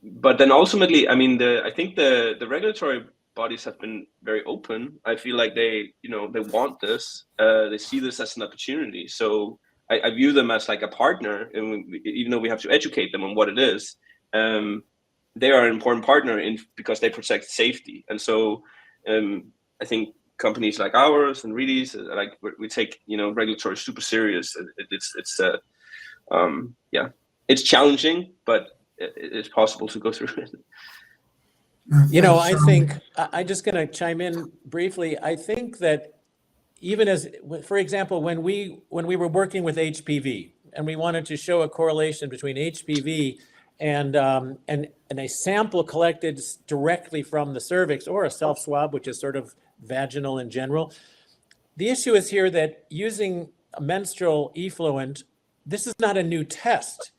Speaker 3: But then ultimately, I mean, I think the regulatory bodies have been very open. I feel like they want this. They see this as an opportunity. So I view them as like a partner, and even though we have to educate them on what it is, they are an important partner because they protect safety. And so I think companies like ours and Ridhi's, like we take regulatory super serious. It's challenging, but it's possible to go through it.
Speaker 2: I think I'm just going to chime in briefly. I think that even as, for example, when we were working with HPV and we wanted to show a correlation between HPV and a sample collected directly from the cervix or a self swab, which is sort of vaginal in general. The issue is here that using a menstrual effluent, this is not a new test.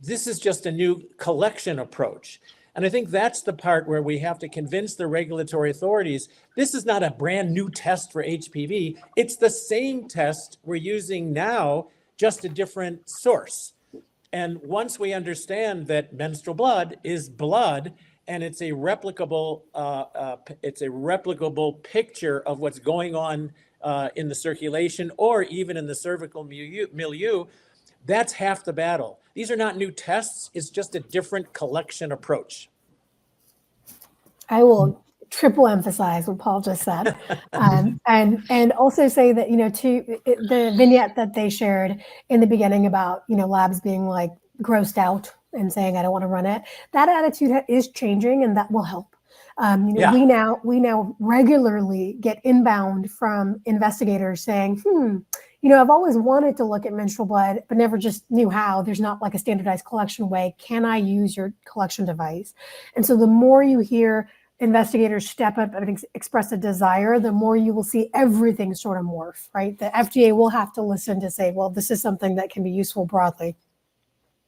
Speaker 2: This is just a new collection approach. And I think that's the part where we have to convince the regulatory authorities, this is not a brand new test for HPV. It's the same test we're using now, just a different source. And once we understand that menstrual blood is blood, and it's a replicable picture of what's going on in the circulation or even in the cervical milieu, that's half the battle. These are not new tests. It's just a different collection approach.
Speaker 4: I will triple emphasize what Paul just said, and also say that the vignette that they shared in the beginning about labs being like grossed out and saying I don't want to run it. That attitude is changing, and that will help. We now regularly get inbound from investigators saying, I've always wanted to look at menstrual blood, but never just knew how. There's not like a standardized collection way. Can I use your collection device? And so the more you hear investigators step up and express a desire, the more you will see everything sort of morph, right? The FDA will have to listen to say, well, this is something that can be useful broadly.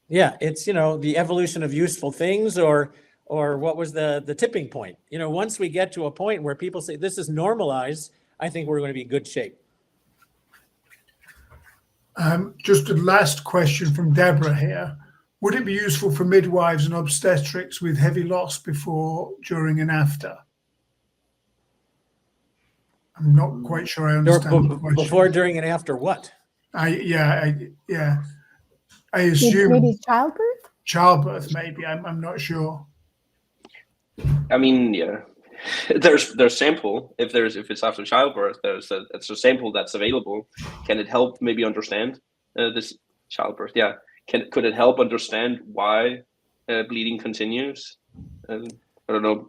Speaker 2: Yeah, it's, the evolution of useful things, or what was the tipping point? Once we get to a point where people say this is normalized, I think we're going to be in good shape.
Speaker 1: Just a last question from Deborah here. Would it be useful for midwives and obstetrics with heavy loss before, during, and after? I'm not quite sure I understand the question.
Speaker 2: Before, during, and after what?
Speaker 1: I assume
Speaker 4: maybe childbirth.
Speaker 1: Childbirth, maybe. I'm not sure.
Speaker 3: I mean, yeah. There's sample if it's after childbirth. It's a sample that's available. Can it help maybe understand this childbirth? Yeah. Could it help understand why bleeding continues? I don't know,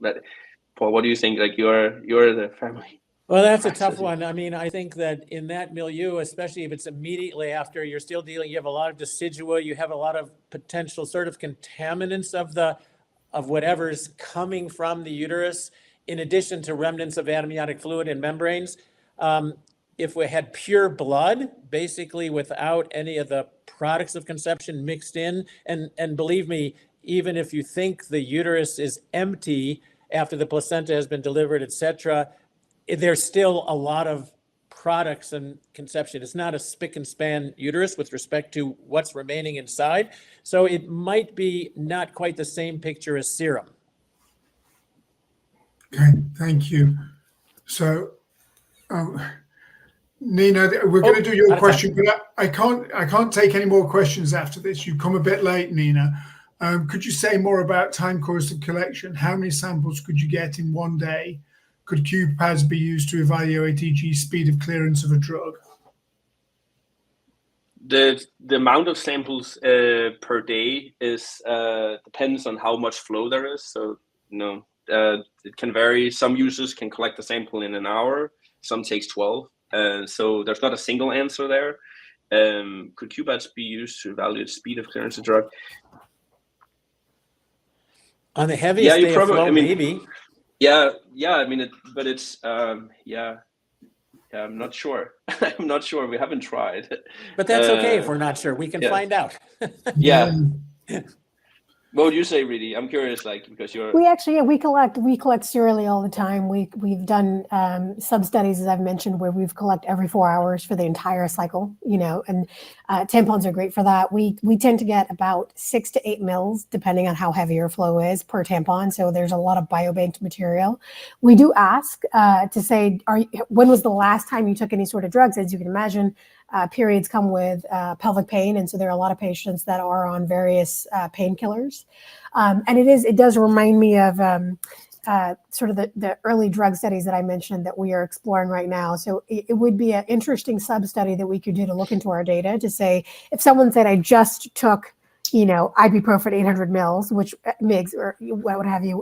Speaker 3: Paul. What do you think? Like you're the family.
Speaker 2: Well, that's a tough one. I mean, I think that in that milieu, especially if it's immediately after, you're still dealing. You have a lot of decidua. You have a lot of potential sort of contaminants of whatever's coming from the uterus, in addition to remnants of amniotic fluid and membranes. If we had pure blood, basically without any of the products of conception mixed in, and believe me, even if you think the uterus is empty after the placenta has been delivered, etc., there's still a lot of products and conception. It's not a spick and span uterus with respect to what's remaining inside. So it might be not quite the same picture as serum.
Speaker 1: Okay, thank you. So, Nina, we're going to do your question, but I can't take any more questions after this. You've come a bit late, Nina. Could you say more about time course of collection? How many samples could you get in one day? Could QPADs be used to evaluate, e.g., speed of clearance of a drug?
Speaker 3: The amount of samples per day is depends on how much flow there is. So it can vary. Some users can collect a sample in an hour. Some takes 12. So there's not a single answer there. Could QPADs be used to evaluate speed of clearance of drug?
Speaker 2: On the heaviest day of flow, maybe.
Speaker 3: Yeah. I mean, I'm not sure. I'm not sure. We haven't tried.
Speaker 2: But that's okay if we're not sure. We can find out.
Speaker 3: Yeah. What would you say, Ridhi? I'm curious, like, because you're...
Speaker 4: We actually, we collect serially all the time. We've done sub studies, as I've mentioned, where we've collect every 4 hours for the entire cycle, and tampons are great for that. We tend to get about 6 to 8 mils, depending on how heavy your flow is per tampon. So there's a lot of biobanked material. We do ask to say, when was the last time you took any sort of drugs? As you can imagine, periods come with pelvic pain, and so there are a lot of patients that are on various painkillers. And it does remind me of sort of the early drug studies that I mentioned that we are exploring right now. So it would be an interesting sub-study that we could do to look into our data to say, if someone said, I just took, ibuprofen 800 mils, which MIGs or what have you,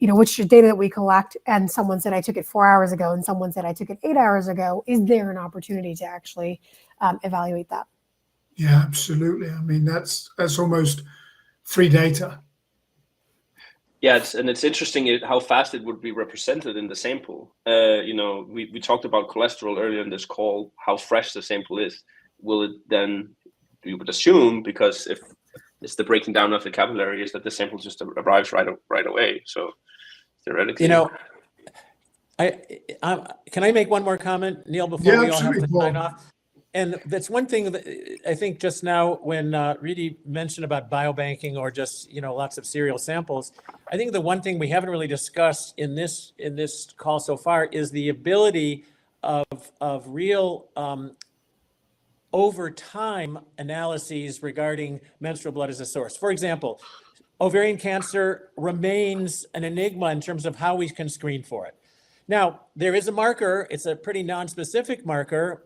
Speaker 4: which is data that we collect, and someone said I took it 4 hours ago and someone said I took it 8 hours ago, is there an opportunity to actually evaluate that?
Speaker 1: Yeah, absolutely. I mean, that's almost free data.
Speaker 3: Yeah, it's interesting how fast it would be represented in the sample. We talked about cholesterol earlier in this call, how fresh the sample is. Will it then, you would assume, because if it's the breaking down of the capillaries, that the sample just arrives right away. So theoretically,
Speaker 2: can I make one more comment, Neil, before we all have to sign off? And that's one thing that I think just now when Ridhi mentioned about biobanking or just lots of serial samples, I think the one thing we haven't really discussed in this call so far is the ability of real over time analyses regarding menstrual blood as a source. For example, ovarian cancer remains an enigma in terms of how we can screen for it. Now, there is a marker, it's a pretty non-specific marker,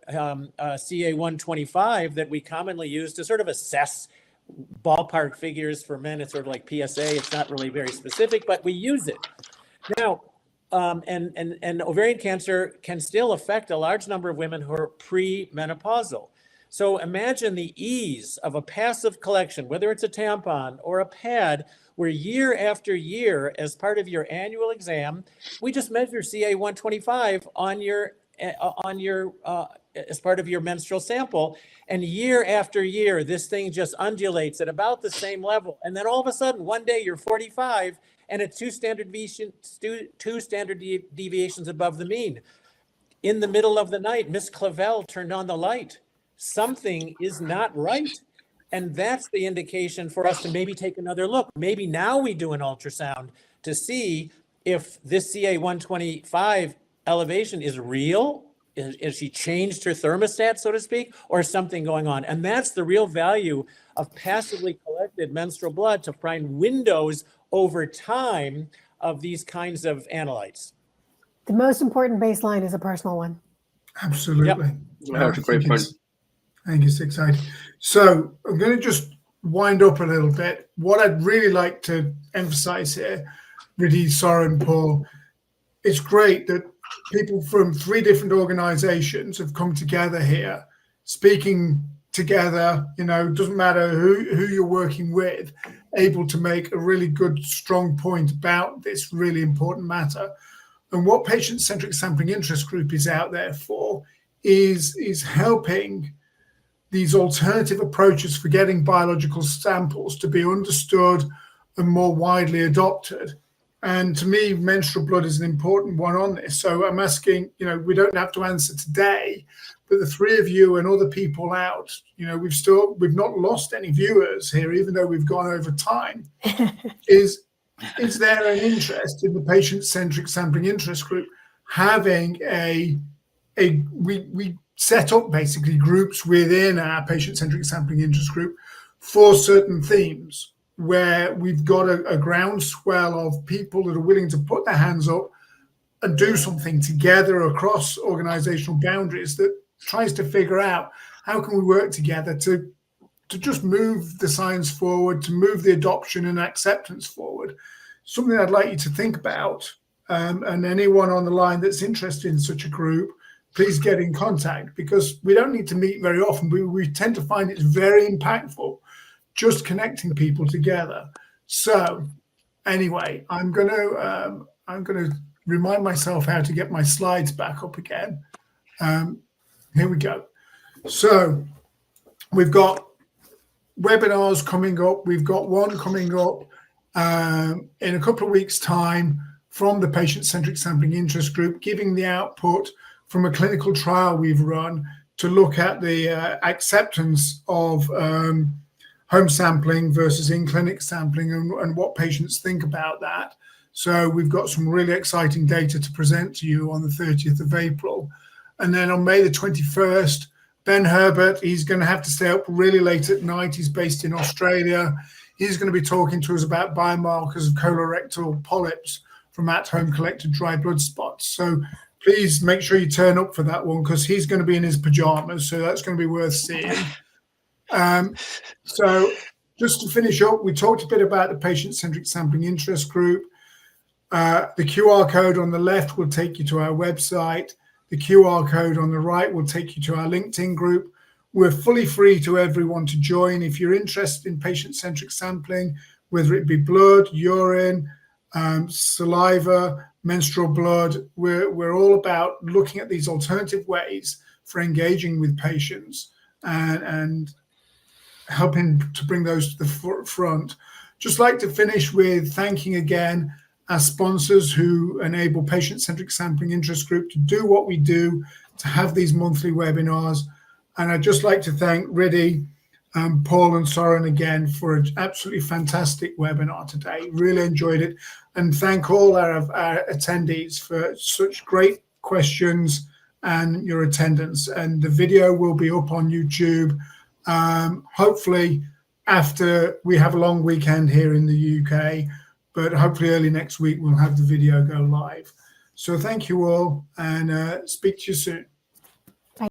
Speaker 2: CA125, that we commonly use to sort of assess ballpark figures for men. It's sort of like PSA, it's not really very specific, but we use it. Now, and ovarian cancer can still affect a large number of women who are pre-menopausal. So imagine the ease of a passive collection, whether it's a tampon or a pad, where year after year, as part of your annual exam, we just measure CA125 on your as part of your menstrual sample, and year after year, this thing just undulates at about the same level, and then all of a sudden, one day you're 45, and it's two standard deviations above the mean. In the middle of the night, Miss Clavel turned on the light. Something is not right. And that's the indication for us to maybe take another look. Maybe now we do an ultrasound to see if this CA125 elevation is real. Is she changed her thermostat, so to speak, or something going on? And that's the real value of passively collected menstrual blood, to find windows over time of these kinds of analytes.
Speaker 4: The most important baseline is a personal one.
Speaker 1: Absolutely.
Speaker 3: Yep. That's a great point.
Speaker 1: I think it's exciting. So I'm going to just wind up a little bit. What I'd really like to emphasize here, Ridhi, Søren, Paul, it's great that people from 3 different organizations have come together here, speaking together, doesn't matter who you're working with, able to make a really good, strong point about this really important matter. And what Patient-Centric Sampling Interest Group is out there for is helping these alternative approaches for getting biological samples to be understood and more widely adopted. And to me, menstrual blood is an important one on this. So I'm asking, we don't have to answer today, but the 3 of you and other people out, we've not lost any viewers here, even though we've gone over time. Is there an interest in the Patient-Centric Sampling Interest Group having we set up basically groups within our Patient-Centric Sampling Interest Group for certain themes, where we've got a groundswell of people that are willing to put their hands up and do something together across organizational boundaries that tries to figure out how can we work together to just move the science forward, to move the adoption and acceptance forward. Something I'd like you to think about, and anyone on the line that's interested in such a group, please get in contact, because we don't need to meet very often. We tend to find it's very impactful just connecting people together. So anyway, I'm going to remind myself how to get my slides back up again. Here we go. So we've got webinars coming up. We've got one coming up in a couple of weeks' time from the patient-centric sampling interest group, giving the output from a clinical trial we've run to look at the acceptance of home sampling versus in-clinic sampling and what patients think about that. So we've got some really exciting data to present to you on the 30th of April. And then on May the 21st, Ben Herbert, he's going to have to stay up really late at night. He's based in Australia. He's going to be talking to us about biomarkers of colorectal polyps from at-home collected dry blood spots. So please make sure you turn up for that one, because he's going to be in his pajamas, so that's going to be worth seeing. So just to finish up, we talked a bit about the patient-centric sampling interest group. The QR code on the left will take you to our website. The QR code on the right will take you to our LinkedIn group. We're fully free to everyone to join. If you're interested in patient-centric sampling, whether it be blood, urine, saliva, menstrual blood, we're all about looking at these alternative ways for engaging with patients and helping to bring those to the front. Just like to finish with thanking again our sponsors who enable patient-centric sampling interest group to do what we do, to have these monthly webinars. And I'd just like to thank Ridhi, Paul and Søren again for an absolutely fantastic webinar today. Really enjoyed it. And thank all our attendees for such great questions and your attendance. And the video will be up on YouTube, hopefully after we have a long weekend here in the UK, but hopefully early next week we'll have the video go live. So thank you all, and speak to you soon.